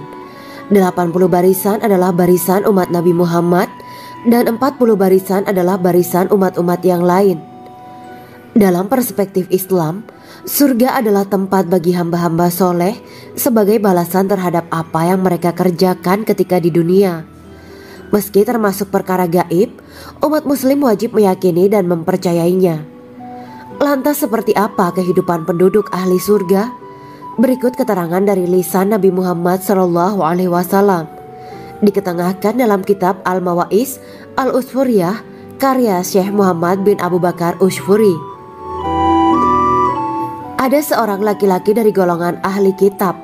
80 barisan adalah barisan umat Nabi Muhammad dan 40 barisan adalah barisan umat-umat yang lain. Dalam perspektif Islam, surga adalah tempat bagi hamba-hamba soleh sebagai balasan terhadap apa yang mereka kerjakan ketika di dunia. Meski termasuk perkara gaib, umat muslim wajib meyakini dan mempercayainya. Lantas seperti apa kehidupan penduduk ahli surga? Berikut keterangan dari lisan Nabi Muhammad SAW, diketengahkan dalam kitab Al-Mawaiz Al-Usfuriyah karya Syekh Muhammad bin Abu Bakar Ushfuri. Ada seorang laki-laki dari golongan ahli kitab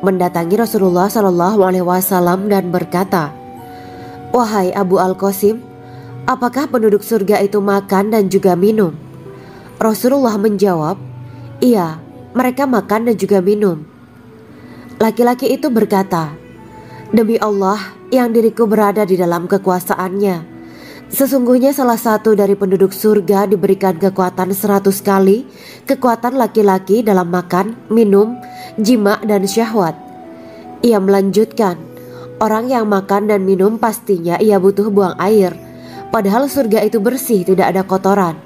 mendatangi Rasulullah SAW dan berkata, "Wahai Abu Al-Qasim, apakah penduduk surga itu makan dan juga minum?" Rasulullah menjawab, "Iya, mereka makan dan juga minum." Laki-laki itu berkata, "Demi Allah yang diriku berada di dalam kekuasaannya, Sesungguhnya salah satu dari penduduk surga diberikan kekuatan 100 kali kekuatan laki-laki dalam makan, minum, jima, dan syahwat. Ia melanjutkan, orang yang makan dan minum pastinya ia butuh buang air, padahal surga itu bersih, tidak ada kotoran.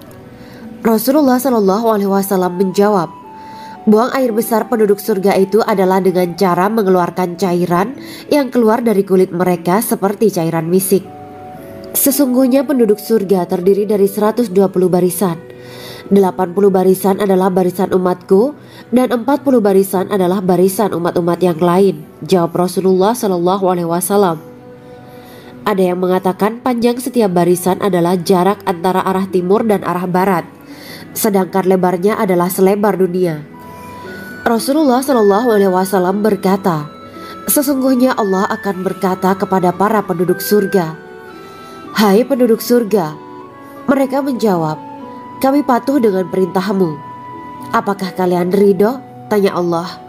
Rasulullah SAW menjawab, buang air besar penduduk surga itu adalah dengan cara mengeluarkan cairan yang keluar dari kulit mereka seperti cairan misik. Sesungguhnya penduduk surga terdiri dari 120 barisan. 80 barisan adalah barisan umatku dan 40 barisan adalah barisan umat-umat yang lain, jawab Rasulullah SAW. Ada yang mengatakan panjang setiap barisan adalah jarak antara arah timur dan arah barat, sedangkan lebarnya adalah selebar dunia. Rasulullah SAW berkata, sesungguhnya Allah akan berkata kepada para penduduk surga, hai penduduk surga. Mereka menjawab, kami patuh dengan perintahmu. Apakah kalian ridho? Tanya Allah.